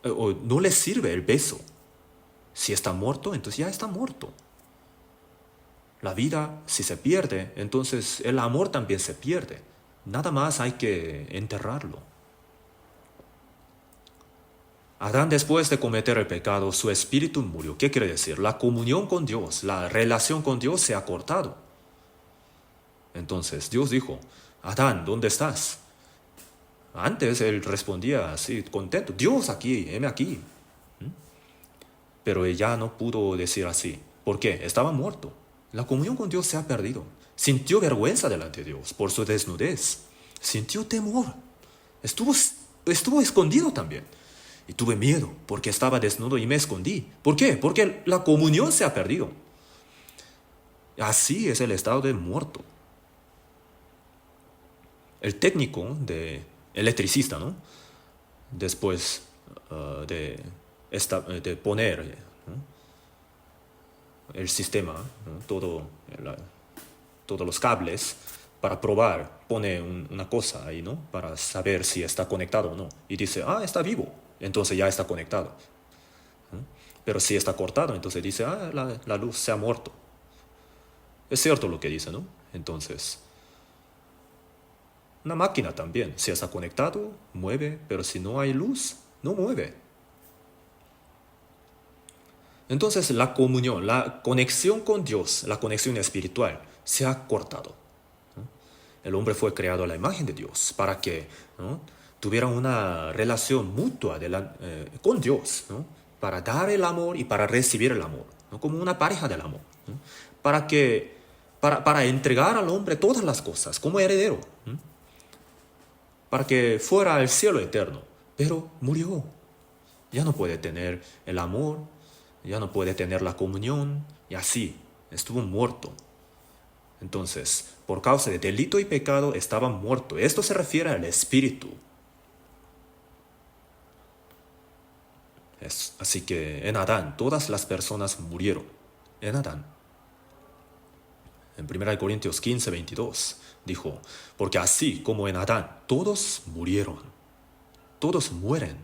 O no le sirve el beso. Si está muerto, entonces ya está muerto. La vida, si se pierde, entonces el amor también se pierde. Nada más hay que enterrarlo. Adán, después de cometer el pecado, su espíritu murió. ¿Qué quiere decir? La comunión con Dios, la relación con Dios se ha cortado. Entonces Dios dijo, Adán, ¿dónde estás? Antes él respondía así, contento, Dios aquí, heme aquí. Pero él ya no pudo decir así. ¿Por qué? Estaba muerto. La comunión con Dios se ha perdido. Sintió vergüenza delante de Dios por su desnudez. Sintió temor. Estuvo escondido también. Y tuve miedo porque estaba desnudo y me escondí. ¿Por qué? Porque la comunión se ha perdido. Así es el estado de muerto. El técnico, electricista, ¿no? Después de poner, ¿no?, el sistema, ¿no?, todos los cables para probar, pone una cosa ahí, ¿no?, para saber si está conectado o no. Y dice, está vivo, entonces ya está conectado. ¿No? Pero si está cortado, entonces dice, la luz se ha muerto. Es cierto lo que dice, ¿no? Entonces, una máquina también, si está conectado, mueve, pero si no hay luz, no mueve. Entonces la comunión, la conexión con Dios, la conexión espiritual, se ha cortado. ¿No? El hombre fue creado a la imagen de Dios para que, ¿no?, tuviera una relación mutua con Dios, ¿no?, para dar el amor y para recibir el amor, ¿no?, como una pareja del amor, ¿no?, para entregar al hombre todas las cosas como heredero, ¿no?, para que fuera al cielo eterno. Pero murió. Ya no puede tener el amor, ya no puede tener la comunión, y así, estuvo muerto. Entonces, por causa de delito y pecado, estaba muerto. Esto se refiere al espíritu. Así que en Adán, todas las personas murieron. En Adán. En 1 Corintios 15, 22, dijo, porque así como en Adán, todos murieron. Todos mueren.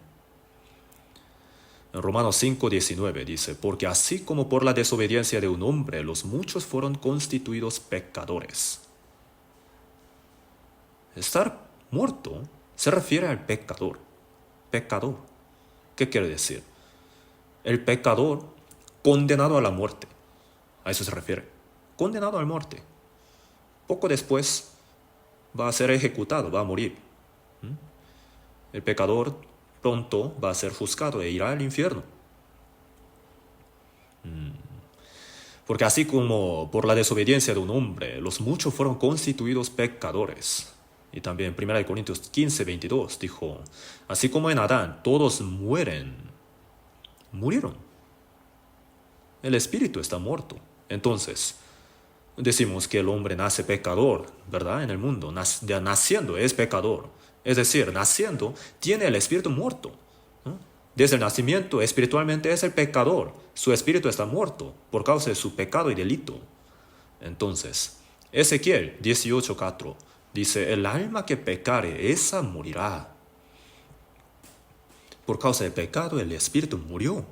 En Romanos 5, 19 dice, porque así como por la desobediencia de un hombre los muchos fueron constituidos pecadores. Estar muerto se refiere al pecador. Pecador. ¿Qué quiere decir? El pecador condenado a la muerte. A eso se refiere. Condenado a la muerte. Poco después va a ser ejecutado, va a morir. El pecador pronto va a ser juzgado e irá al infierno. Porque así como por la desobediencia de un hombre, los muchos fueron constituidos pecadores. Y también en 1 Corintios 15, 22 dijo, así como en Adán todos murieron. El espíritu está muerto. Entonces, decimos que el hombre nace pecador, ¿verdad? En el mundo, naciendo es pecador. Es decir, naciendo tiene el espíritu muerto, ¿no? Desde el nacimiento espiritualmente es el pecador. Su espíritu está muerto por causa de su pecado y delito. Entonces, Ezequiel 18:4 dice, el alma que pecare, esa morirá. Por causa del pecado el espíritu murió.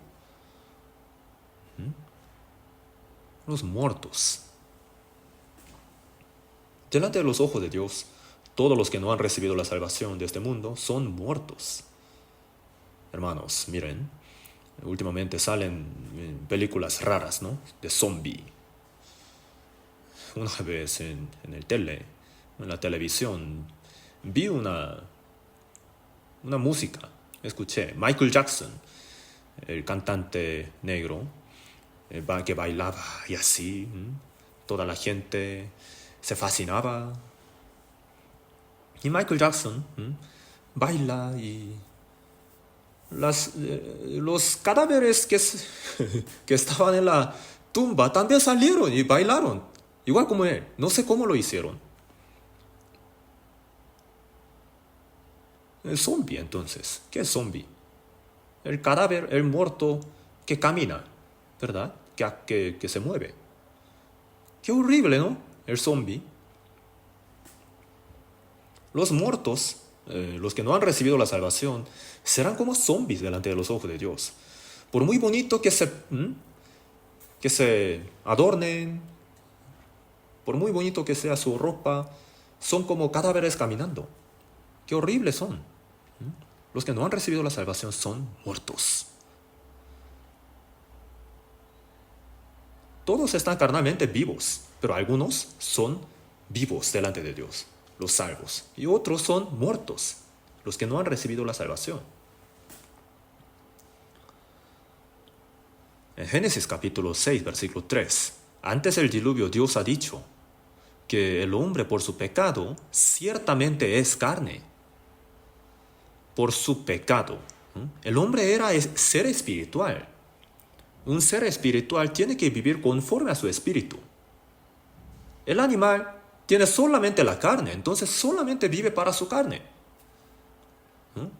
Los muertos. Delante de los ojos de Dios, todos los que no han recibido la salvación de este mundo son muertos. Hermanos, miren, últimamente salen películas raras, ¿no?, de zombie. Una vez en la televisión, vi una música, escuché Michael Jackson, el cantante negro, que bailaba y así, toda la gente se fascinaba. Y Michael Jackson baila y los cadáveres que estaban en la tumba también salieron y bailaron, igual como él. No sé cómo lo hicieron. El zombie, entonces. ¿Qué es zombie? El cadáver, el muerto que camina, ¿verdad? Que se mueve. Qué horrible, ¿no? El zombie. Los muertos, los que no han recibido la salvación, serán como zombies delante de los ojos de Dios. Por muy bonito que se adornen, por muy bonito que sea su ropa, son como cadáveres caminando. Qué horribles son. Los que no han recibido la salvación son muertos. Todos están carnalmente vivos, pero algunos son vivos delante de Dios, los salvos, y otros son muertos, los que no han recibido la salvación. En Génesis capítulo 6, versículo 3, antes del diluvio Dios ha dicho que el hombre por su pecado ciertamente es carne. Por su pecado. El hombre era ser espiritual. Un ser espiritual tiene que vivir conforme a su espíritu. El animal tiene solamente la carne, entonces solamente vive para su carne.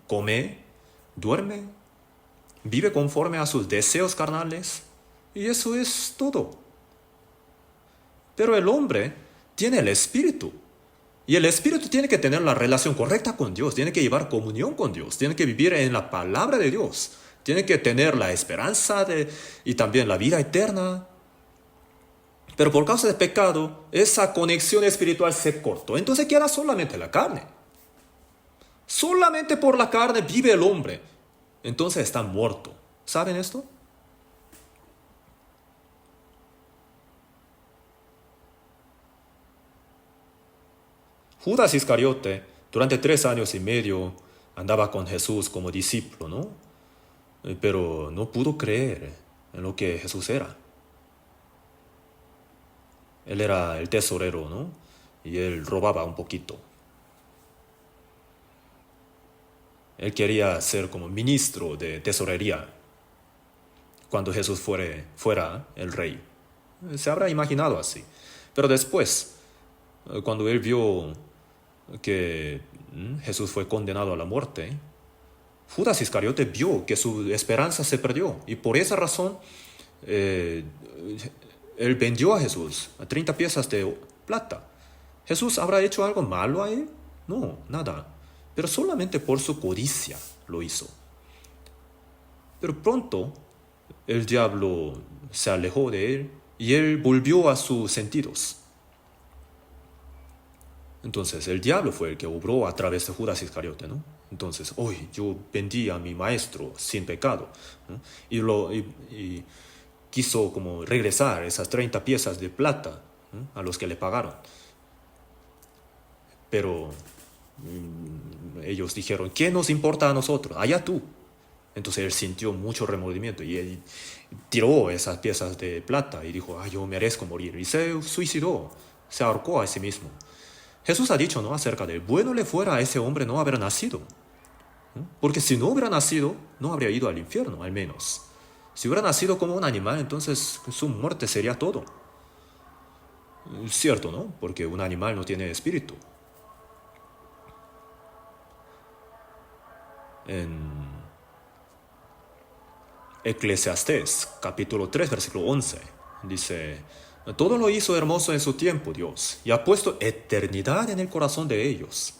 Come, duerme, vive conforme a sus deseos carnales, y eso es todo. Pero el hombre tiene el espíritu, y el espíritu tiene que tener la relación correcta con Dios, tiene que llevar comunión con Dios, tiene que vivir en la palabra de Dios, tiene que tener la esperanza y también la vida eterna. Pero por causa del pecado, esa conexión espiritual se cortó, entonces queda solamente la carne. Solamente por la carne vive el hombre, entonces está muerto. ¿Saben esto? Judas Iscariote, durante 3 años y medio, andaba con Jesús como discípulo, ¿no? Pero no pudo creer en lo que Jesús era. Él era el tesorero, ¿no? Y él robaba un poquito. Él quería ser como ministro de tesorería cuando Jesús fuera el rey. Se habrá imaginado así. Pero después, cuando él vio que Jesús fue condenado a la muerte, Judas Iscariote vio que su esperanza se perdió y por esa razón él vendió a Jesús a 30 piezas de plata. ¿Jesús habrá hecho algo malo a él? No, nada. Pero solamente por su codicia lo hizo. Pero pronto el diablo se alejó de él y él volvió a sus sentidos. Entonces el diablo fue el que obró a través de Judas Iscariote, ¿no? Entonces, hoy yo vendí a mi maestro sin pecado, ¿no? Y quiso como regresar esas 30 piezas de plata, ¿no?, a los que le pagaron. Pero ellos dijeron, ¿qué nos importa a nosotros? Allá tú. Entonces él sintió mucho remordimiento y él tiró esas piezas de plata y dijo, yo merezco morir. Y se suicidó, se ahorcó a sí mismo. Jesús ha dicho, ¿no?, acerca de bueno le fuera a ese hombre no haber nacido. Porque si no hubiera nacido, no habría ido al infierno, al menos. Si hubiera nacido como un animal, entonces su muerte sería todo. Cierto, ¿no? Porque un animal no tiene espíritu. En Eclesiastés, capítulo 3, versículo 11, dice, todo lo hizo hermoso en su tiempo Dios, y ha puesto eternidad en el corazón de ellos.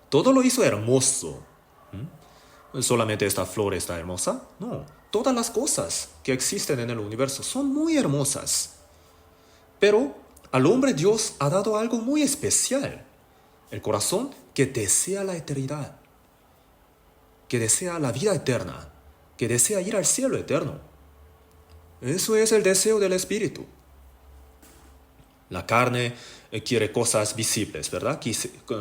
Todo lo hizo hermoso. ¿Solamente esta flor está hermosa? No, todas las cosas que existen en el universo son muy hermosas. Pero al hombre Dios ha dado algo muy especial, el corazón que desea la eternidad, que desea la vida eterna, que desea ir al cielo eterno. Eso es el deseo del espíritu. La carne quiere cosas visibles, ¿verdad?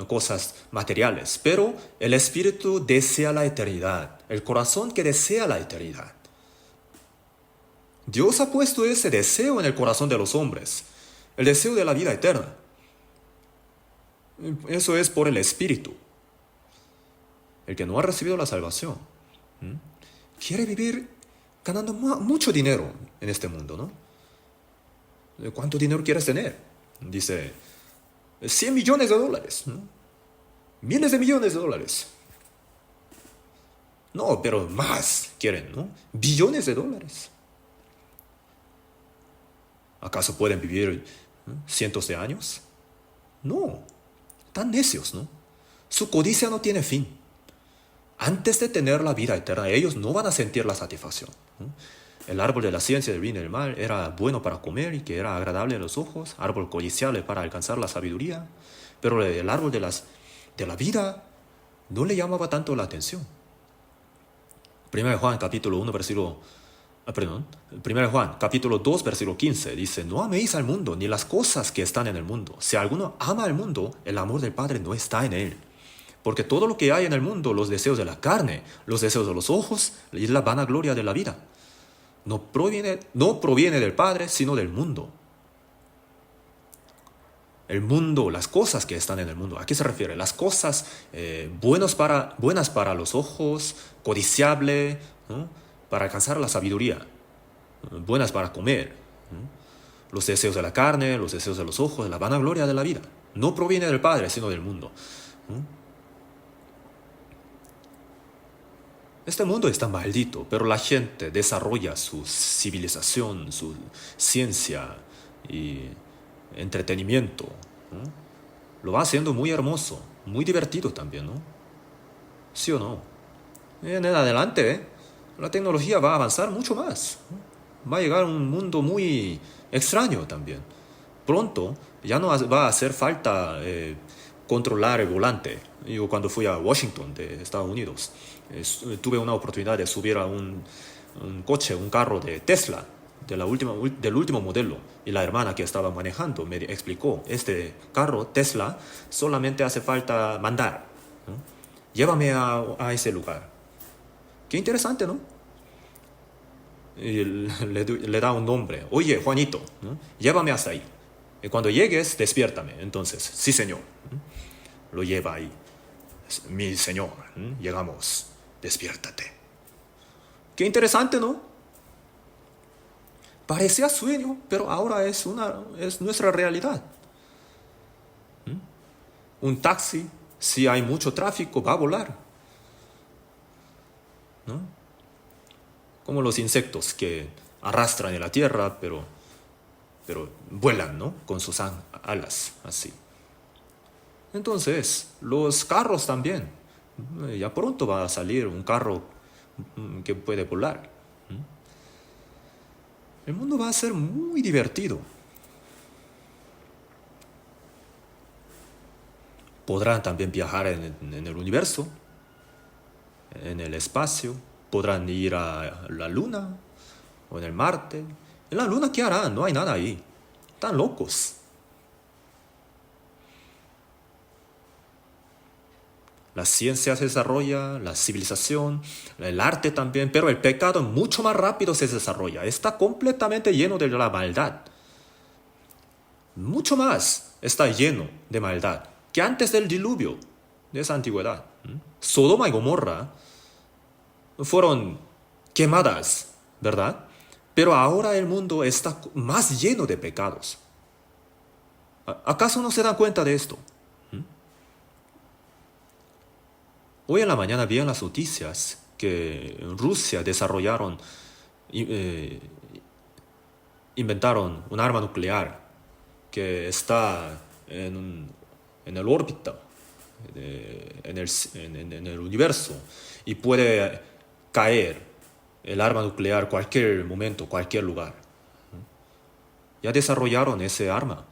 Cosas materiales. Pero el espíritu desea la eternidad. El corazón que desea la eternidad. Dios ha puesto ese deseo en el corazón de los hombres. El deseo de la vida eterna. Eso es por el espíritu. El que no ha recibido la salvación quiere vivir ganando mucho dinero en este mundo, ¿no? ¿Cuánto dinero quieres tener? Dice, 100 millones de dólares, ¿no? Miles de millones de dólares. No, pero más quieren, ¿no? Billones de dólares. ¿Acaso pueden vivir cientos de años? No, tan necios, ¿no? Su codicia no tiene fin. Antes de tener la vida eterna, ellos no van a sentir la satisfacción, ¿no? El árbol de la ciencia del bien y del mal era bueno para comer y que era agradable a los ojos, árbol codiciable para alcanzar la sabiduría, pero el árbol de la vida no le llamaba tanto la atención. 1 Juan capítulo 1 versículo 1 Juan capítulo 2 versículo 15 dice: no améis al mundo ni las cosas que están en el mundo. Si alguno ama al mundo, el amor del Padre no está en él. Porque todo lo que hay en el mundo, los deseos de la carne, los deseos de los ojos y la vanagloria de la vida, no proviene del Padre, sino del mundo. El mundo, las cosas que están en el mundo. ¿A qué se refiere? Las cosas buenas para los ojos, codiciable, ¿no? Para alcanzar la sabiduría, buenas para comer, ¿no? Los deseos de la carne, los deseos de los ojos, la vanagloria de la vida. No proviene del Padre, sino del mundo, ¿no? Este mundo está maldito, pero la gente desarrolla su civilización, su ciencia y entretenimiento, ¿no? Lo va haciendo muy hermoso, muy divertido también, ¿no? ¿Sí o no? En adelante, la tecnología va a avanzar mucho más, ¿no? Va a llegar a un mundo muy extraño también. Pronto ya no va a hacer falta controlar el volante. Yo cuando fui a Washington, de Estados Unidos, tuve una oportunidad de subir a un carro de Tesla, del último modelo. Y la hermana que estaba manejando me explicó: este carro Tesla solamente hace falta mandar, ¿no? Llévame a ese lugar. Qué interesante, ¿no? Y le da un nombre: oye, Juanito, ¿no? Llévame hasta ahí. Y cuando llegues, despiértame. Entonces, sí, señor. Lo lleva ahí. Mi señor, llegamos. Despiértate. Qué interesante, ¿no? Parecía sueño, pero ahora es nuestra realidad. Un taxi, si hay mucho tráfico, va a volar, ¿no? Como los insectos que arrastran en la tierra, pero vuelan, ¿no? Con sus alas, así. Entonces, los carros también. Ya pronto va a salir un carro que puede volar. El mundo va a ser muy divertido. Podrán también viajar en el universo, en el espacio. Podrán ir a la Luna o en el Marte. En la Luna, ¿qué harán? No hay nada ahí. Están locos. La ciencia se desarrolla, la civilización, el arte también, pero el pecado mucho más rápido se desarrolla. Está completamente lleno de la maldad. Mucho más está lleno de maldad que antes del diluvio de esa antigüedad. Sodoma y Gomorra fueron quemadas, ¿verdad? Pero ahora el mundo está más lleno de pecados. ¿Acaso no se dan cuenta de esto? Hoy en la mañana vi en las noticias que en Rusia inventaron un arma nuclear que está en el órbita, en el universo, y puede caer el arma nuclear cualquier momento, cualquier lugar. Ya desarrollaron ese arma.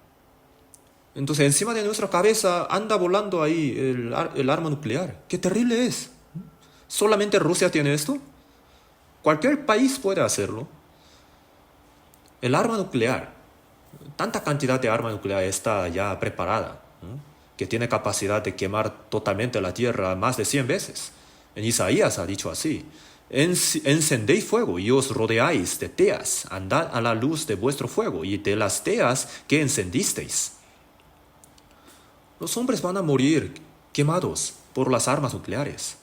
Entonces, encima de nuestra cabeza anda volando ahí el arma nuclear. ¡Qué terrible es! ¿Solamente Rusia tiene esto? Cualquier país puede hacerlo. El arma nuclear, tanta cantidad de arma nuclear está ya preparada, ¿no? Que tiene capacidad de quemar totalmente la tierra más de 100 veces. En Isaías ha dicho así: encendéis fuego y os rodeáis de teas, andad a la luz de vuestro fuego y de las teas que encendisteis. Los hombres van a morir quemados por las armas nucleares.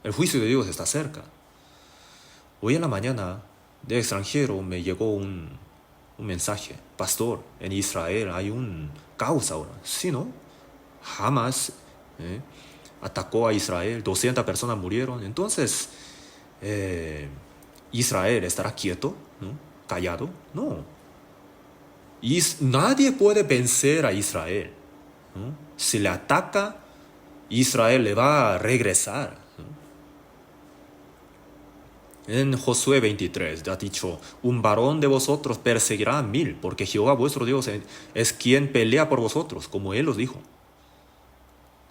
El juicio de Dios está cerca. Hoy en la mañana, de extranjero, me llegó un mensaje: pastor, en Israel hay un caos ahora. Sí, ¿no? Hamas atacó a Israel, 200 personas murieron. Entonces, ¿Israel estará quieto, ¿no? ¿Callado? No. Nadie puede vencer a Israel, ¿no? Si le ataca, Israel le va a regresar, ¿no? En Josué 23 ha dicho: un varón de vosotros perseguirá a 1000, porque Jehová vuestro Dios es quien pelea por vosotros, como él os dijo.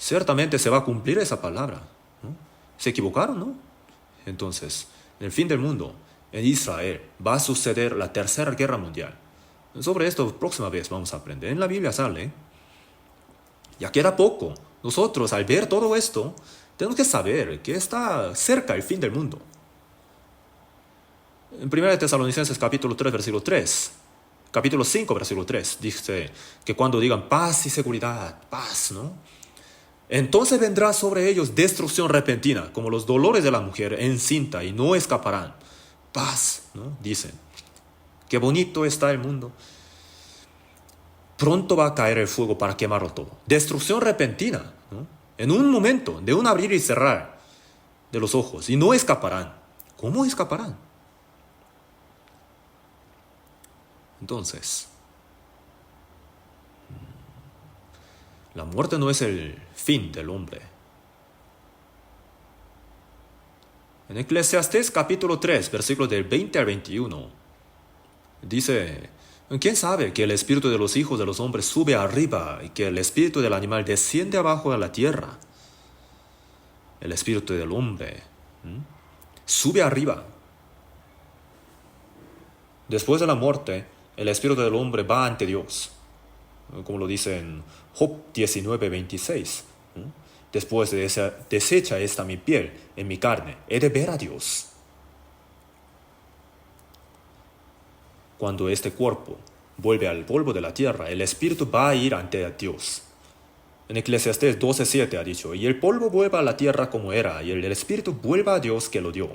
ciertamente se va a cumplir esa palabra, ¿no? Se equivocaron, ¿no? Entonces, en el fin del mundo, en Israel, va a suceder la tercera guerra mundial. Sobre esto, próxima vez vamos a aprender. En la Biblia sale. Ya queda poco. Nosotros, al ver todo esto, tenemos que saber que está cerca el fin del mundo. En 1 Tesalonicenses capítulo 3, versículo 3, capítulo 5, versículo 3, dice que cuando digan paz y seguridad, paz, ¿no? Entonces vendrá sobre ellos destrucción repentina, como los dolores de la mujer encinta, y no escaparán. Paz, ¿no? Dicen. Qué bonito está el mundo. Pronto va a caer el fuego para quemarlo todo. Destrucción repentina, ¿no? En un momento, de un abrir y cerrar de los ojos, y no escaparán. ¿Cómo escaparán? Entonces, la muerte no es el fin del hombre. En Eclesiastés capítulo 3, versículos del 20 al 21, dice: ¿quién sabe que el espíritu de los hijos de los hombres sube arriba y que el espíritu del animal desciende abajo a la tierra? El espíritu del hombre sube arriba. Después de la muerte, el espíritu del hombre va ante Dios, como lo dice en Job 19, 26. Después de esa deshecha esta mi piel, en mi carne, he de ver a Dios. Cuando este cuerpo vuelve al polvo de la tierra, el espíritu va a ir ante Dios. En Eclesiastés 12:7 ha dicho: y el polvo vuelva a la tierra como era, y el espíritu vuelva a Dios que lo dio.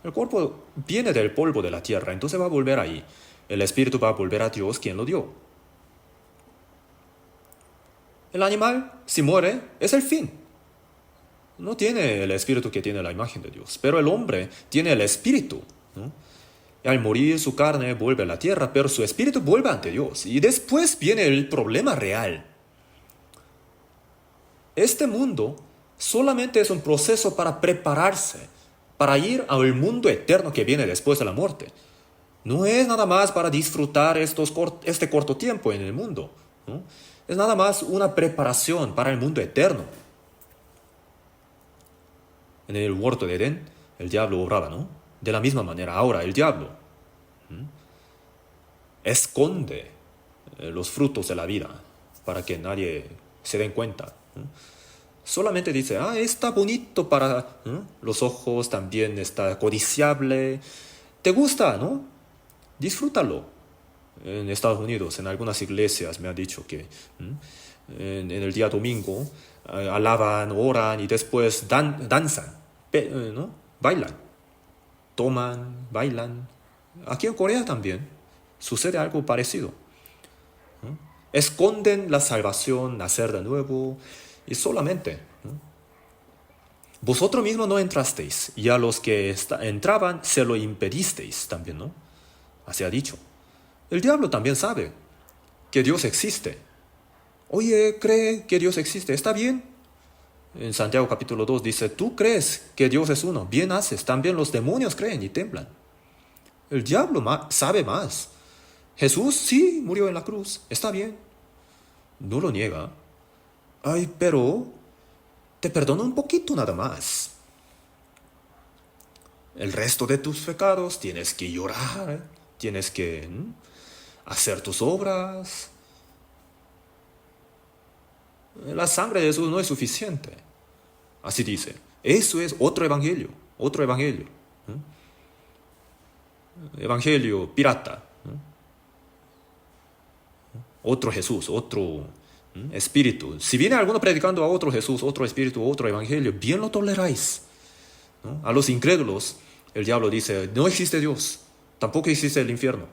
El cuerpo viene del polvo de la tierra, entonces va a volver ahí. El espíritu va a volver a Dios quien lo dio. El animal, si muere, es el fin. No tiene el espíritu que tiene la imagen de Dios, pero el hombre tiene el espíritu, ¿no? Y al morir su carne vuelve a la tierra, pero su espíritu vuelve ante Dios. Y después viene el problema real. Este mundo solamente es un proceso para prepararse, para ir al mundo eterno que viene después de la muerte. No es nada más para disfrutar este corto tiempo en el mundo, ¿no? Es nada más una preparación para el mundo eterno. En el huerto de Edén, el diablo obraba, ¿no? De la misma manera, ahora el diablo esconde los frutos de la vida para que nadie se den cuenta. Solamente dice: está bonito para los ojos, también está codiciable. ¿Te gusta, no? Disfrútalo. En Estados Unidos, en algunas iglesias me han dicho que en el día domingo alaban, oran y después danzan, ¿no? Bailan, toman, bailan. Aquí en Corea también sucede algo parecido. Esconden la salvación, nacer de nuevo, y solamente vosotros mismos no entrasteis, y a los que entraban se lo impedisteis también, ¿no? Así ha dicho. El diablo también sabe que Dios existe. Oye, cree que Dios existe, ¿está bien? En Santiago capítulo 2 dice: tú crees que Dios es uno, bien haces, también los demonios creen y temblan. El diablo sabe más. Jesús sí murió en la cruz, está bien. No lo niega. Pero te perdono un poquito nada más. El resto de tus pecados tienes que llorar, tienes que hacer tus obras. La sangre de Jesús no es suficiente. Así dice. Eso es otro evangelio. Otro evangelio. Evangelio pirata. Otro Jesús, otro espíritu. Si viene alguno predicando a otro Jesús, otro espíritu, otro evangelio, bien lo toleráis, ¿no? A los incrédulos, el diablo dice: no existe Dios, tampoco existe el infierno.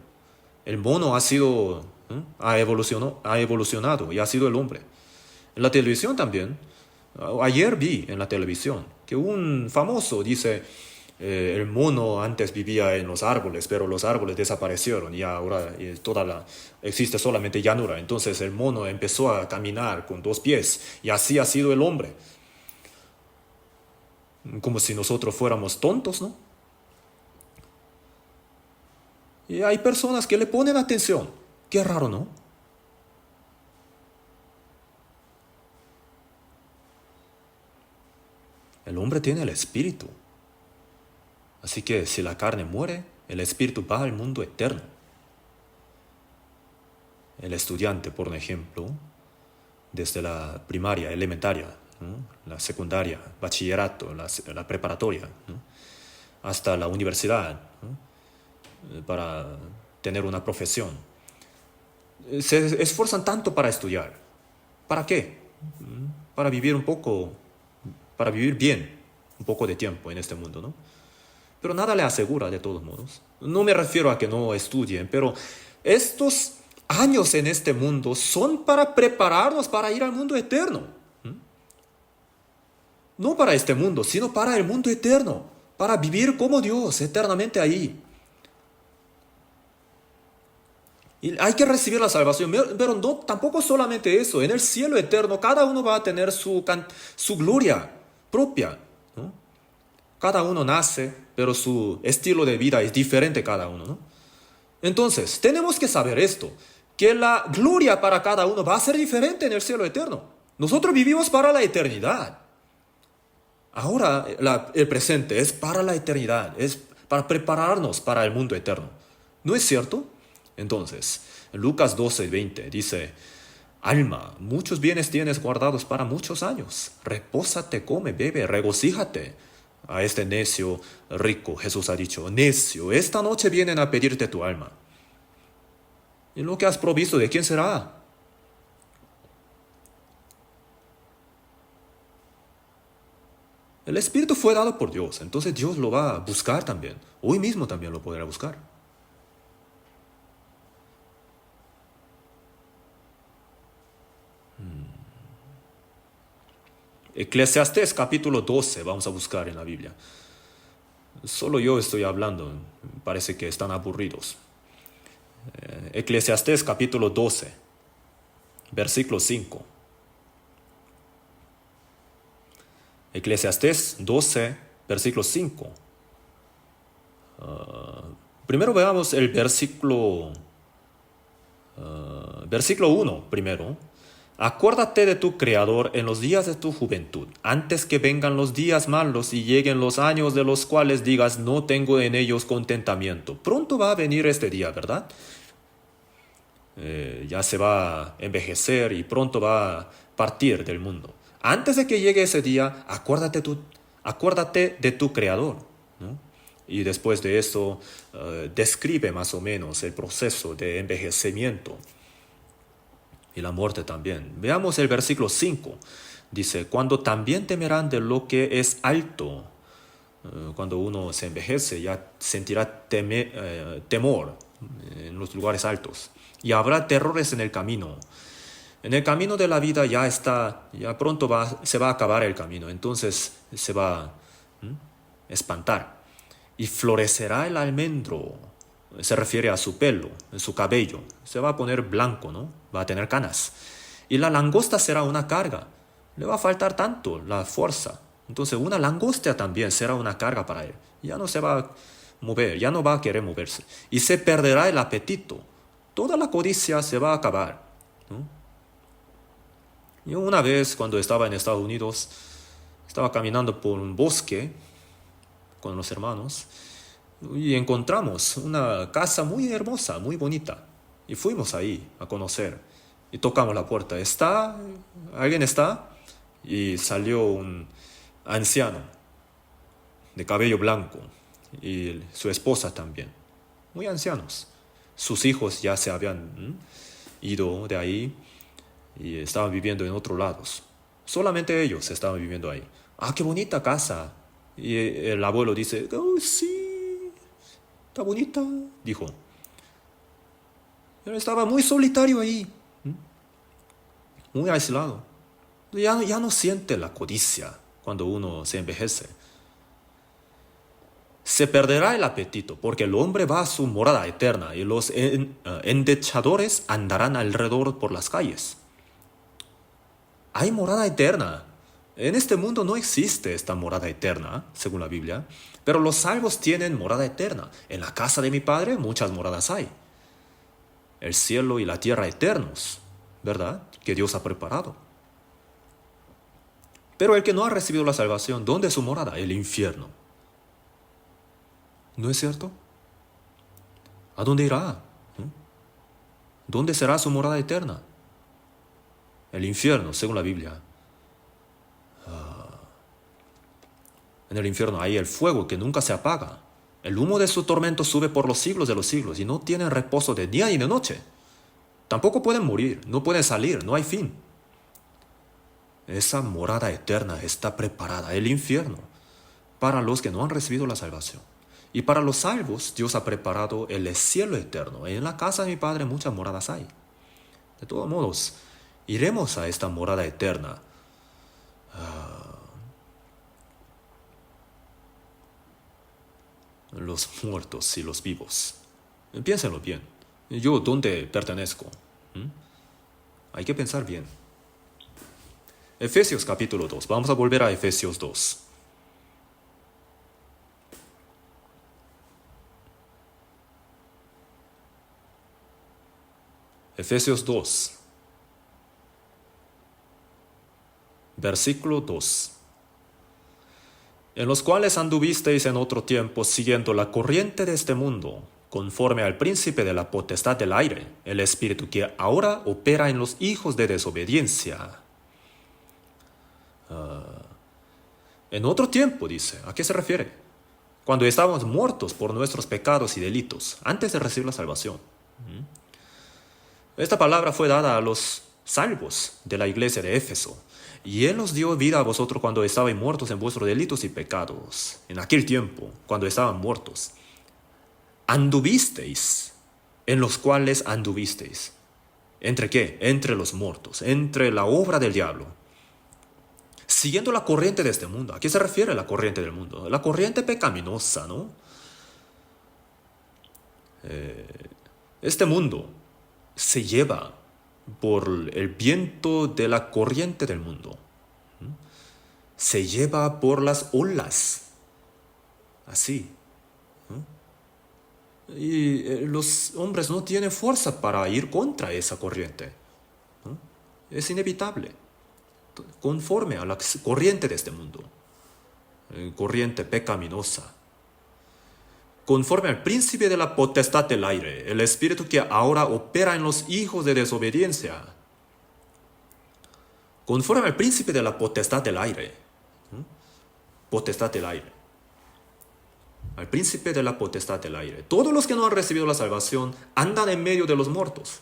El mono ha evolucionado y ha sido el hombre. En la televisión también. Ayer vi en la televisión que un famoso dice: el mono antes vivía en los árboles, pero los árboles desaparecieron y ahora existe solamente llanura. Entonces el mono empezó a caminar con 2 pies y así ha sido el hombre. Como si nosotros fuéramos tontos, ¿no? Y hay personas que le ponen atención. Qué raro, ¿no? El hombre tiene el espíritu. Así que si la carne muere, el espíritu va al mundo eterno. El estudiante, por ejemplo, desde la primaria, elementaria, ¿no?, la secundaria, bachillerato, la preparatoria, ¿no?, hasta la universidad, ¿no?, para tener una profesión. Se esfuerzan tanto para estudiar. ¿Para qué? Para vivir un poco, para vivir bien un poco de tiempo en este mundo, ¿no? Pero nada le asegura de todos modos. No me refiero a que no estudien, pero estos años en este mundo son para prepararnos para ir al mundo eterno. No para este mundo, sino para el mundo eterno, para vivir como Dios eternamente ahí. Y hay que recibir la salvación, pero no, tampoco solamente eso. En el cielo eterno cada uno va a tener su gloria propia, ¿no? Cada uno nace, pero su estilo de vida es diferente cada uno, ¿no? Entonces, tenemos que saber esto, que la gloria para cada uno va a ser diferente en el cielo eterno. Nosotros vivimos para la eternidad. Ahora el presente es para la eternidad, es para prepararnos para el mundo eterno. ¿No es cierto? Entonces, en Lucas 12:20 dice: alma, muchos bienes tienes guardados para muchos años. Repósate, come, bebe, regocíjate. A este necio rico Jesús ha dicho: necio, esta noche vienen a pedirte tu alma. ¿Y lo que has provisto, de quién será? El Espíritu fue dado por Dios, entonces Dios lo va a buscar también. Hoy mismo también lo podrá buscar. Eclesiastés capítulo 12 vamos a buscar en la Biblia. Solo yo estoy hablando, parece que están aburridos. Eclesiastés capítulo 12, versículo 5. Eclesiastés 12, versículo 5. Primero veamos el versículo 1 primero. Acuérdate de tu Creador en los días de tu juventud, antes que vengan los días malos y lleguen los años de los cuales digas: no tengo en ellos contentamiento. Pronto va a venir este día, ¿verdad? Ya se va a envejecer y pronto va a partir del mundo. Antes de que llegue ese día, acuérdate de tu Creador, ¿no? Y después de eso, describe más o menos el proceso de envejecimiento y la muerte también. Veamos el versículo 5. Dice: cuando también temerán de lo que es alto. Cuando uno se envejece, ya sentirá temor en los lugares altos. Y habrá terrores en el camino. En el camino de la vida ya pronto se va a acabar el camino. Entonces se va a espantar. Y florecerá el almendro. Se refiere a su pelo, en su cabello. Se va a poner blanco, ¿no? Va a tener canas. Y la langosta será una carga. Le va a faltar tanto la fuerza. Entonces una langosta también será una carga para él. Ya no se va a mover, ya no va a querer moverse. Y se perderá el apetito. Toda la codicia se va a acabar, ¿no? Yo una vez, cuando estaba en Estados Unidos, estaba caminando por un bosque con los hermanos y encontramos una casa muy hermosa, muy bonita. Y fuimos ahí a conocer. Y tocamos la puerta. ¿Alguien está? Y salió un anciano de cabello blanco y su esposa también. Muy ancianos. Sus hijos ya se habían ido de ahí y estaban viviendo en otros lados. Solamente ellos estaban viviendo ahí. ¡Ah, qué bonita casa! Y el abuelo dice: ¡oh, sí! Está bonita, dijo. Pero estaba muy solitario ahí, muy aislado. Ya no siente la codicia cuando uno se envejece. Se perderá el apetito, porque el hombre va a su morada eterna y los endechadores andarán alrededor por las calles. Hay morada eterna. En este mundo no existe esta morada eterna, según la Biblia, pero los salvos tienen morada eterna. En la casa de mi Padre muchas moradas hay. El cielo y la tierra eternos, ¿verdad?, que Dios ha preparado. Pero el que no ha recibido la salvación, ¿dónde es su morada? El infierno. ¿No es cierto? ¿A dónde irá? ¿Dónde será su morada eterna? El infierno, según la Biblia. En el infierno hay el fuego que nunca se apaga. El humo de su tormento sube por los siglos de los siglos y no tienen reposo de día y de noche. Tampoco pueden morir, no pueden salir, no hay fin. Esa morada eterna está preparada, el infierno, para los que no han recibido la salvación. Y para los salvos, Dios ha preparado el cielo eterno. En la casa de mi Padre muchas moradas hay. De todos modos, iremos a esta morada eterna. Los muertos y los vivos. Piénsenlo bien. ¿Yo dónde pertenezco? Hay que pensar bien. Efesios capítulo 2. Vamos a volver a Efesios 2. Efesios 2. Versículo 2. En los cuales anduvisteis en otro tiempo siguiendo la corriente de este mundo, conforme al príncipe de la potestad del aire, el espíritu que ahora opera en los hijos de desobediencia. En otro tiempo, dice. ¿A qué se refiere? Cuando estábamos muertos por nuestros pecados y delitos, antes de recibir la salvación. Esta palabra fue dada a los salvos de la iglesia de Éfeso. Y Él os dio vida a vosotros cuando estabais muertos en vuestros delitos y pecados. En aquel tiempo, cuando estaban muertos. Anduvisteis, en los cuales anduvisteis. ¿Entre qué? Entre los muertos, entre la obra del diablo. Siguiendo la corriente de este mundo. ¿A qué se refiere la corriente del mundo? La corriente pecaminosa, ¿no? Este mundo se lleva por el viento de la corriente del mundo. Se lleva por las olas. Así. Y los hombres no tienen fuerza para ir contra esa corriente. Es inevitable. Conforme a la corriente de este mundo. Corriente pecaminosa. Conforme al príncipe de la potestad del aire, el espíritu que ahora opera en los hijos de desobediencia. Conforme al príncipe de la potestad del aire. Potestad del aire. Al príncipe de la potestad del aire. Todos los que no han recibido la salvación andan en medio de los muertos.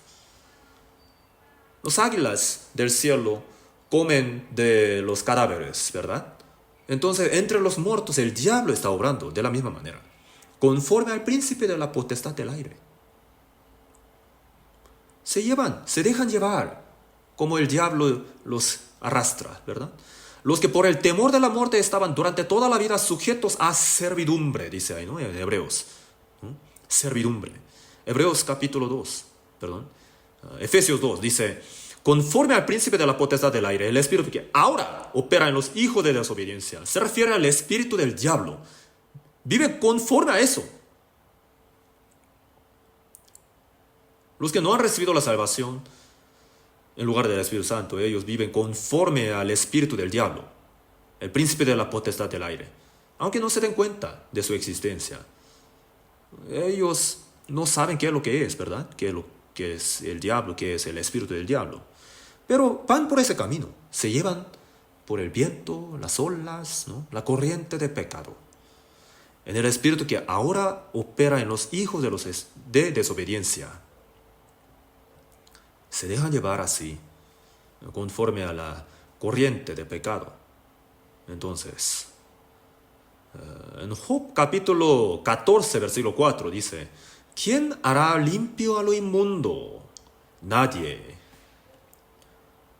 Los águilas del cielo comen de los cadáveres, ¿verdad? Entonces, entre los muertos el diablo está obrando de la misma manera. Conforme al príncipe de la potestad del aire. Se dejan llevar, como el diablo los arrastra, ¿verdad? Los que por el temor de la muerte estaban durante toda la vida sujetos a servidumbre, dice ahí, ¿no? En Hebreos. Servidumbre. Hebreos capítulo 2, perdón. Efesios 2 dice, conforme al príncipe de la potestad del aire, el espíritu que ahora opera en los hijos de desobediencia. Se refiere al espíritu del diablo. Vive conforme a eso. Los que no han recibido la salvación, en lugar del Espíritu Santo, ellos viven conforme al espíritu del diablo, el príncipe de la potestad del aire, aunque no se den cuenta de su existencia. Ellos no saben qué es lo que es, ¿verdad? Qué es lo que es el diablo, qué es el espíritu del diablo. Pero van por ese camino, se llevan por el viento, las olas, ¿no? La corriente de pecado. En el espíritu que ahora opera en los hijos de desobediencia. Se dejan llevar así, conforme a la corriente de pecado. Entonces, en Job capítulo 14, versículo 4 dice, ¿quién hará limpio a lo inmundo? Nadie.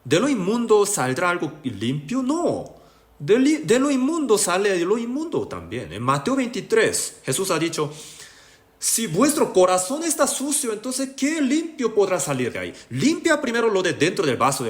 ¿De lo inmundo saldrá algo limpio? No. De lo inmundo sale de lo inmundo también. En Mateo 23, Jesús ha dicho, si vuestro corazón está sucio, entonces ¿qué limpio podrá salir de ahí? Limpia primero lo de dentro del vaso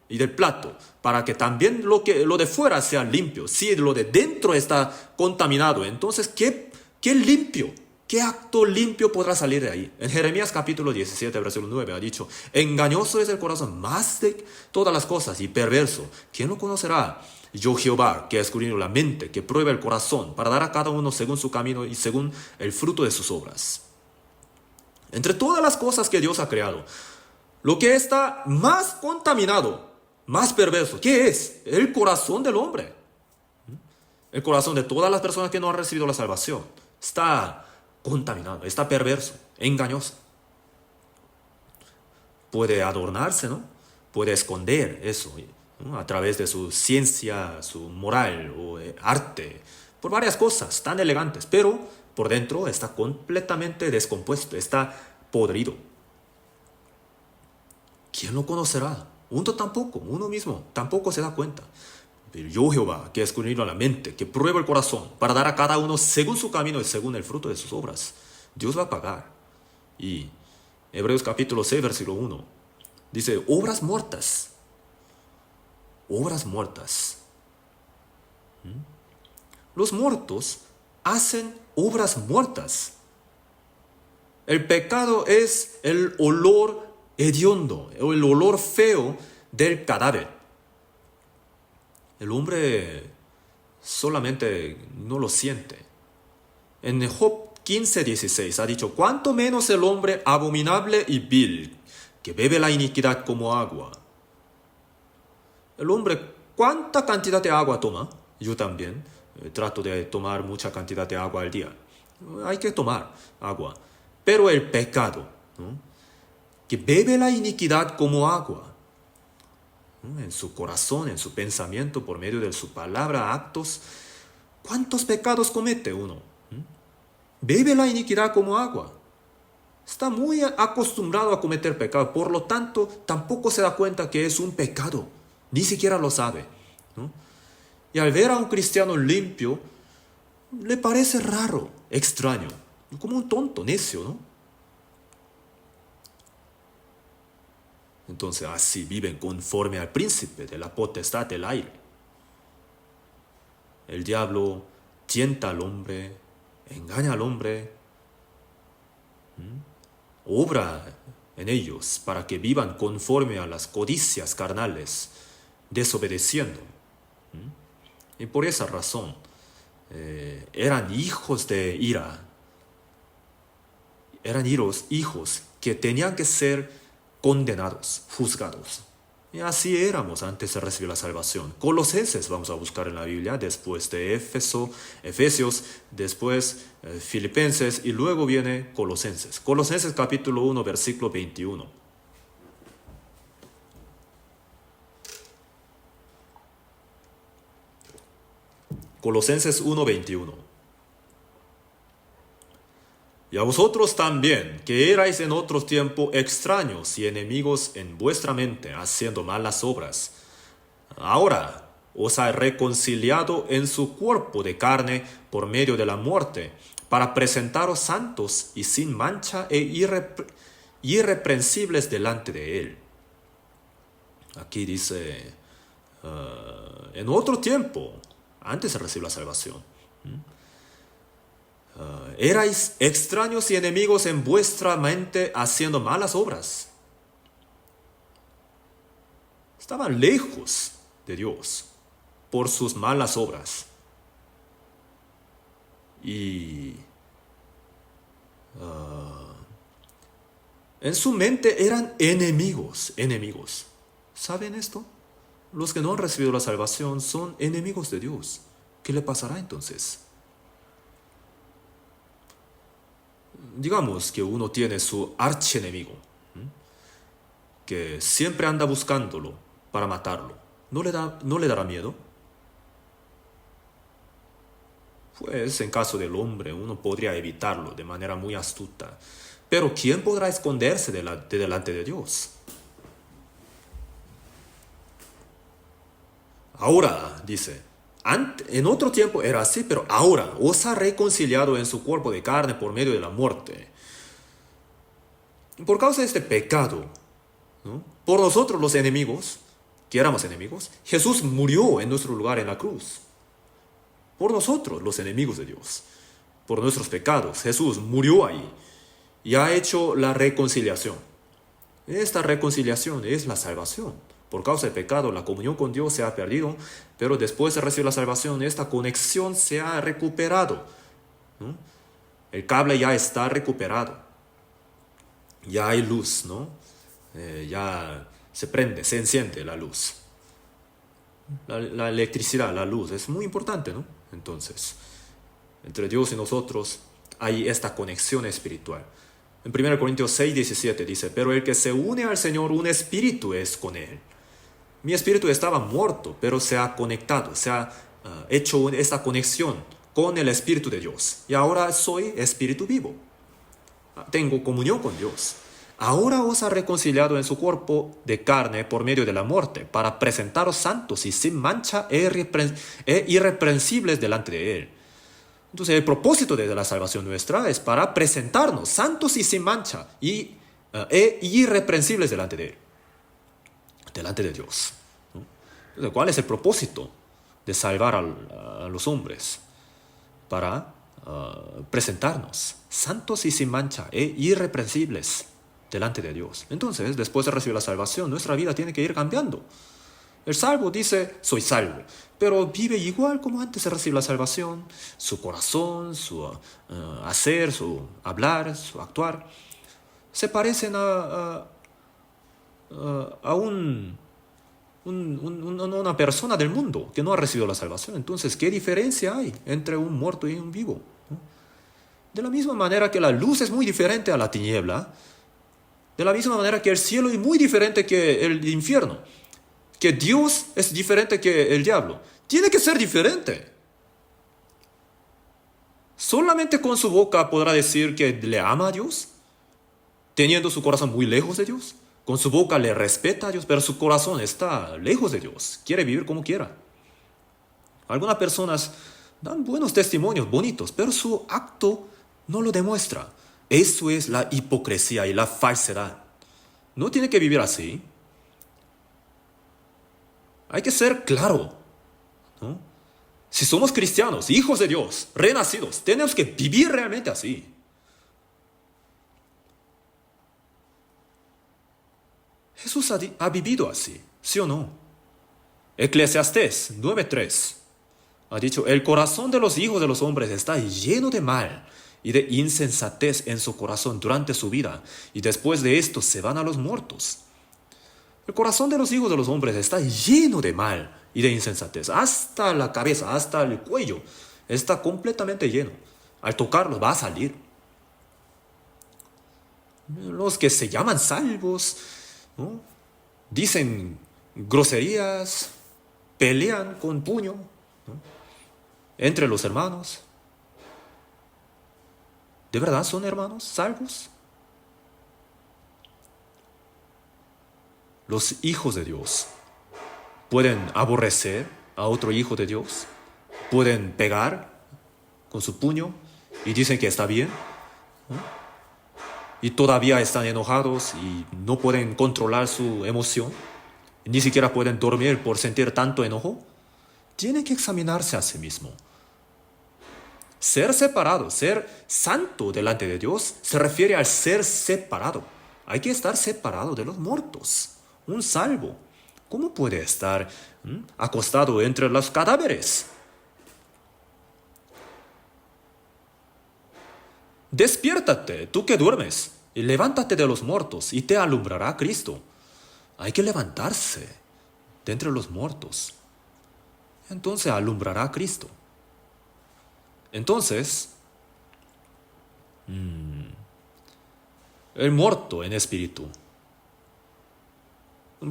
y del plato, para que también lo de fuera sea limpio. Si lo de dentro está contaminado, entonces ¿qué limpio? ¿Qué acto limpio podrá salir de ahí? En Jeremías capítulo 17, versículo 9 ha dicho, engañoso es el corazón más de todas las cosas y perverso. ¿Quién lo conocerá? Yo Jehová, que escudriño la mente, que prueba el corazón, para dar a cada uno según su camino y según el fruto de sus obras. Entre todas las cosas que Dios ha creado, lo que está más contaminado, más perverso, ¿qué es? El corazón del hombre. El corazón de todas las personas que no han recibido la salvación está contaminado, está perverso, engañoso. Puede adornarse, ¿no? Puede esconder eso, ¿no? A través de su ciencia, su moral o arte, por varias cosas tan elegantes, pero por dentro está completamente descompuesto, está podrido. ¿Quién lo conocerá? Uno tampoco, uno mismo tampoco se da cuenta. Pero yo Jehová, que escudriño la mente, que prueba el corazón, para dar a cada uno según su camino y según el fruto de sus obras. Dios va a pagar. Y Hebreos capítulo 6, versículo 1, dice, obras muertas. Obras muertas. Los muertos hacen obras muertas. El pecado es el olor hediondo, el olor feo del cadáver. El hombre solamente no lo siente. En Job 15:16 ha dicho, cuánto menos el hombre abominable y vil, que bebe la iniquidad como agua. El hombre, ¿cuánta cantidad de agua toma? Yo también trato de tomar mucha cantidad de agua al día. Hay que tomar agua. Pero el pecado, ¿no? Que bebe la iniquidad como agua, ¿no? En su corazón, en su pensamiento, por medio de su palabra, actos. ¿Cuántos pecados comete uno? Bebe la iniquidad como agua. Está muy acostumbrado a cometer pecado, por lo tanto, tampoco se da cuenta que es un pecado. Ni siquiera lo sabe, ¿no? Y al ver a un cristiano limpio, le parece raro, extraño, como un tonto, necio, ¿no? Entonces así viven conforme al príncipe de la potestad del aire. El diablo tienta al hombre, engaña al hombre, obra en ellos para que vivan conforme a las codicias carnales, desobedeciendo. Y por esa razón eran hijos de ira, eran hijos que tenían que ser condenados, juzgados. Y así éramos antes de recibir la salvación. Colosenses vamos a buscar en la Biblia, después de Efesios, después Filipenses y luego viene Colosenses. Colosenses capítulo 1, versículo 21. Colosenses 1, 21. Y a vosotros también, que erais en otro tiempo extraños y enemigos en vuestra mente, haciendo malas obras. Ahora os ha reconciliado en su cuerpo de carne por medio de la muerte, para presentaros santos y sin mancha e irreprensibles delante de él. Aquí dice, en otro tiempo, antes de recibir la salvación, erais extraños y enemigos en vuestra mente haciendo malas obras. Estaban lejos de Dios por sus malas obras. Y en su mente eran enemigos. ¿Saben esto? Los que no han recibido la salvación son enemigos de Dios. ¿Qué le pasará entonces? Digamos que uno tiene su archienemigo, que siempre anda buscándolo para matarlo. ¿No le dará miedo? Pues en caso del hombre uno podría evitarlo de manera muy astuta. Pero ¿quién podrá esconderse delante de Dios? Ahora, dice, en otro tiempo era así, pero ahora os ha reconciliado en su cuerpo de carne por medio de la muerte. Por causa de este pecado, ¿no? Por nosotros los enemigos, que éramos enemigos, Jesús murió en nuestro lugar en la cruz. Por nosotros los enemigos de Dios, por nuestros pecados, Jesús murió ahí y ha hecho la reconciliación. Esta reconciliación es la salvación. Por causa del pecado, la comunión con Dios se ha perdido, pero después de recibir la salvación, esta conexión se ha recuperado, ¿no? El cable ya está recuperado. Ya hay luz, ¿no? Ya se prende, se enciende la luz. La electricidad, la luz, es muy importante, ¿no? Entonces, entre Dios y nosotros hay esta conexión espiritual. En 1 Corintios 6:17 dice, pero el que se une al Señor, un espíritu es con él. Mi espíritu estaba muerto, pero se ha conectado, se ha hecho esta conexión con el Espíritu de Dios. Y ahora soy espíritu vivo. Tengo comunión con Dios. Ahora os ha reconciliado en su cuerpo de carne por medio de la muerte, para presentaros santos y sin mancha e irreprensibles delante de Él. Entonces el propósito de la salvación nuestra es para presentarnos santos y sin mancha e irreprensibles delante de Él, delante de Dios, ¿no? Entonces, ¿cuál es el propósito de salvar a los hombres? Para presentarnos santos y sin mancha e irreprensibles delante de Dios. Entonces, después de recibir la salvación, nuestra vida tiene que ir cambiando. El salvo dice, soy salvo, pero vive igual como antes de recibir la salvación. Su corazón, su hacer, su hablar, su actuar, se parecen a una persona del mundo que no ha recibido la salvación. Entonces, ¿qué diferencia hay entre un muerto y un vivo? De la misma manera que la luz es muy diferente a la tiniebla, de la misma manera que el cielo es muy diferente que el infierno, que Dios es diferente que el diablo, tiene que ser diferente. Solamente con su boca podrá decir que le ama a Dios, teniendo su corazón muy lejos de Dios. Con su boca le respeta a Dios, pero su corazón está lejos de Dios. Quiere vivir como quiera. Algunas personas dan buenos testimonios, bonitos, pero su acto no lo demuestra. Eso es la hipocresía y la falsedad. No tiene que vivir así. Hay que ser claro, ¿no? Si somos cristianos, hijos de Dios, renacidos, tenemos que vivir realmente así. Jesús ha vivido así, ¿sí o no? Eclesiastés 9:3 ha dicho, el corazón de los hijos de los hombres está lleno de mal y de insensatez en su corazón durante su vida, y después de esto se van a los muertos. El corazón de los hijos de los hombres está lleno de mal y de insensatez, hasta la cabeza, hasta el cuello, está completamente lleno. Al tocarlo va a salir. Los que se llaman salvos, ¿no? Dicen groserías, pelean con puño, ¿no? Entre los hermanos. ¿De verdad son hermanos salvos? Los hijos de Dios pueden aborrecer a otro hijo de Dios, pueden pegar con su puño y dicen que está bien, ¿no? Y todavía están enojados y no pueden controlar su emoción, ni siquiera pueden dormir por sentir tanto enojo. Tienen que examinarse a sí mismo. Ser separado, ser santo delante de Dios, se refiere al ser separado. Hay que estar separado de los muertos. Un salvo, ¿cómo puede estar acostado entre los cadáveres? Despiértate, tú que duermes, y levántate de los muertos, y te alumbrará Cristo. Hay que levantarse de entre los muertos. Entonces alumbrará a Cristo. Entonces, el muerto en espíritu,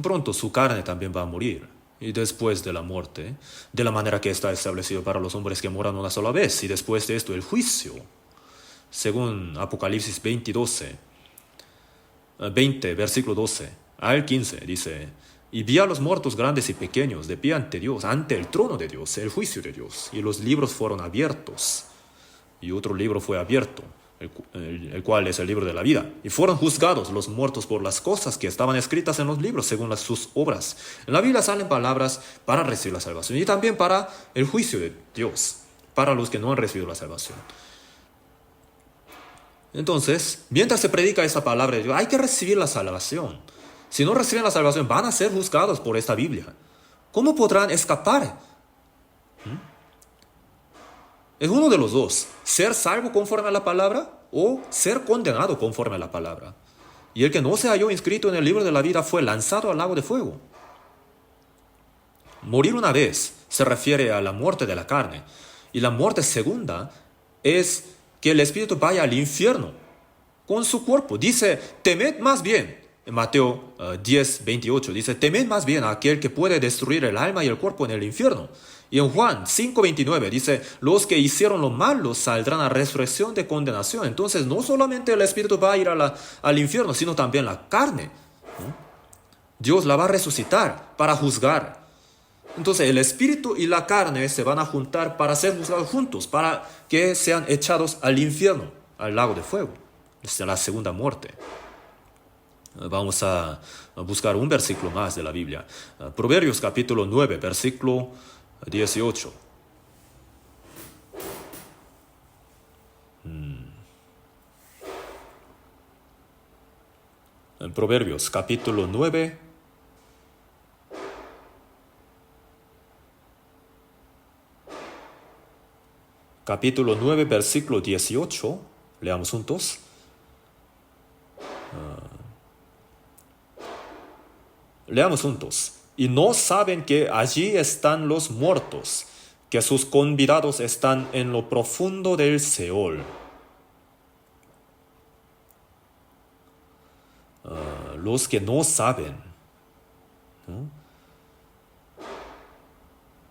pronto su carne también va a morir. Y después de la muerte, de la manera que está establecido para los hombres que moran una sola vez, y después de esto el juicio. Según Apocalipsis 20, versículo 12 al 15, dice, y vi a los muertos grandes y pequeños de pie ante Dios, ante el trono de Dios, el juicio de Dios, y los libros fueron abiertos, y otro libro fue abierto, el cual es el libro de la vida, y fueron juzgados los muertos por las cosas que estaban escritas en los libros según sus obras. En la Biblia salen palabras para recibir la salvación y también para el juicio de Dios, para los que no han recibido la salvación. Entonces, mientras se predica esa palabra de Dios, hay que recibir la salvación. Si no reciben la salvación, van a ser juzgados por esta Biblia. ¿Cómo podrán escapar? Es uno de los dos, ser salvo conforme a la palabra o ser condenado conforme a la palabra. Y el que no se halló inscrito en el libro de la vida fue lanzado al lago de fuego. Morir una vez se refiere a la muerte de la carne, y la muerte segunda es que el espíritu vaya al infierno con su cuerpo. Dice, temed más bien, en Mateo 10, 28, dice, temed más bien a aquel que puede destruir el alma y el cuerpo en el infierno. Y en Juan 5, 29 dice, los que hicieron lo malo saldrán a resurrección de condenación. Entonces no solamente el espíritu va a ir al infierno, sino también la carne, ¿no? Dios la va a resucitar para juzgar. Entonces el espíritu y la carne se van a juntar para ser juzgados juntos, para que sean echados al infierno, al lago de fuego. Es la segunda muerte. Vamos a buscar un versículo más de la Biblia. Proverbios capítulo 9, versículo 18. En Proverbios capítulo 9, versículo 18. Leamos juntos. Leamos juntos. Y no saben que allí están los muertos, que sus convidados están en lo profundo del Seol. Los que no saben, ¿no?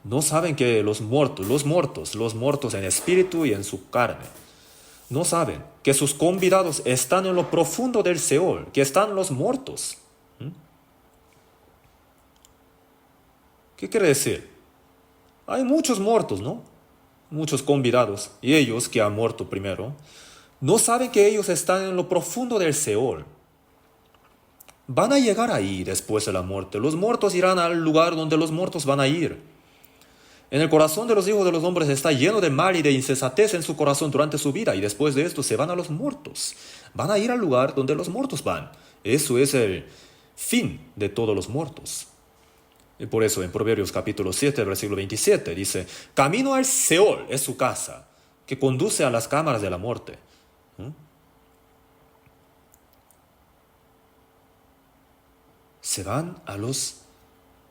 No saben que los muertos en espíritu y en su carne, no saben que sus convidados están en lo profundo del Seol, que están los muertos. ¿Qué quiere decir? Hay muchos muertos, ¿no? Muchos convidados, y ellos que han muerto primero, no saben que ellos están en lo profundo del Seol. Van a llegar ahí después de la muerte. Los muertos irán al lugar donde los muertos van a ir. En el corazón de los hijos de los hombres está lleno de mal y de insensatez en su corazón durante su vida, y después de esto se van a los muertos. Van a ir al lugar donde los muertos van. Eso es el fin de todos los muertos. Y por eso en Proverbios capítulo 7, versículo 27 dice, camino al Seol es su casa, que conduce a las cámaras de la muerte. Se van a los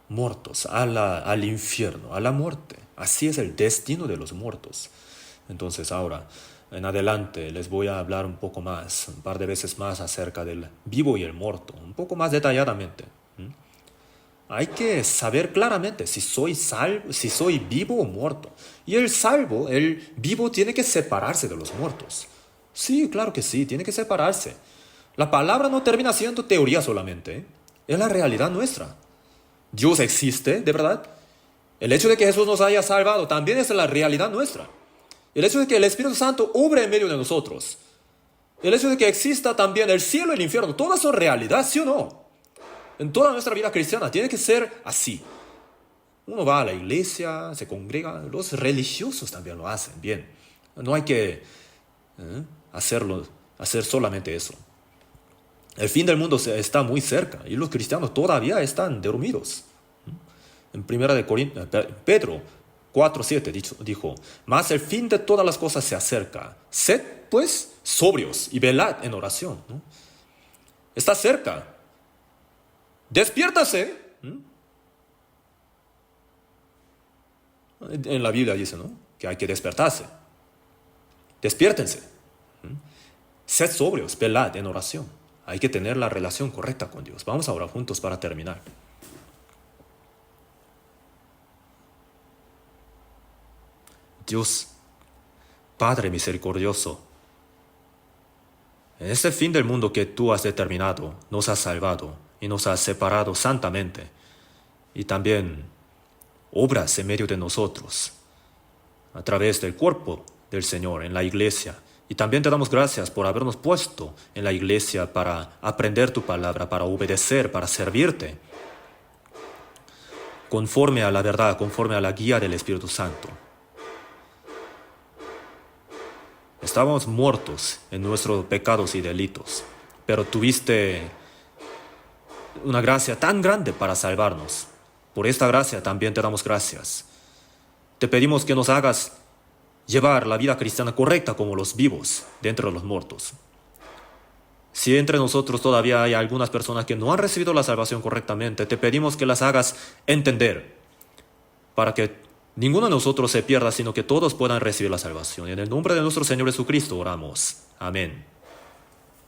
muertos, al infierno, a la muerte. Así es el destino de los muertos. Entonces ahora, en adelante, les voy a hablar un poco más, un par de veces más acerca del vivo y el muerto, un poco más detalladamente. Hay que saber claramente si soy salvo, si soy vivo o muerto. Y el salvo, el vivo, tiene que separarse de los muertos. Sí, claro que sí, tiene que separarse. La palabra no termina siendo teoría solamente, ¿eh? Es la realidad nuestra. Dios existe, de verdad. El hecho de que Jesús nos haya salvado también es la realidad nuestra. El hecho de que el Espíritu Santo obre en medio de nosotros. El hecho de que exista también el cielo y el infierno. Todas son realidad, ¿sí o no? En toda nuestra vida cristiana tiene que ser así. Uno va a la iglesia, se congrega. Los religiosos también lo hacen bien. No hay que hacer solamente eso. El fin del mundo está muy cerca y los cristianos todavía están dormidos. En 1 Pedro 4:7 dijo, mas el fin de todas las cosas se acerca. Sed, pues, sobrios y velad en oración, ¿no? Está cerca. Despiértase. En la Biblia dice, ¿no?, que hay que despertarse. Despiértense. Sed sobrios, velad en oración. Hay que tener la relación correcta con Dios. Vamos a orar juntos para terminar. Dios, Padre misericordioso, en este fin del mundo que tú has determinado, nos has salvado y nos has separado santamente, y también obras en medio de nosotros, a través del cuerpo del Señor en la iglesia. Y también te damos gracias por habernos puesto en la iglesia para aprender tu palabra, para obedecer, para servirte, conforme a la verdad, conforme a la guía del Espíritu Santo. Estábamos muertos en nuestros pecados y delitos, pero tuviste una gracia tan grande para salvarnos. Por esta gracia también te damos gracias. Te pedimos que nos hagas llevar la vida cristiana correcta como los vivos de entre los muertos. Si entre nosotros todavía hay algunas personas que no han recibido la salvación correctamente, te pedimos que las hagas entender para que ninguno de nosotros se pierda, sino que todos puedan recibir la salvación. En el nombre de nuestro Señor Jesucristo oramos. Amén.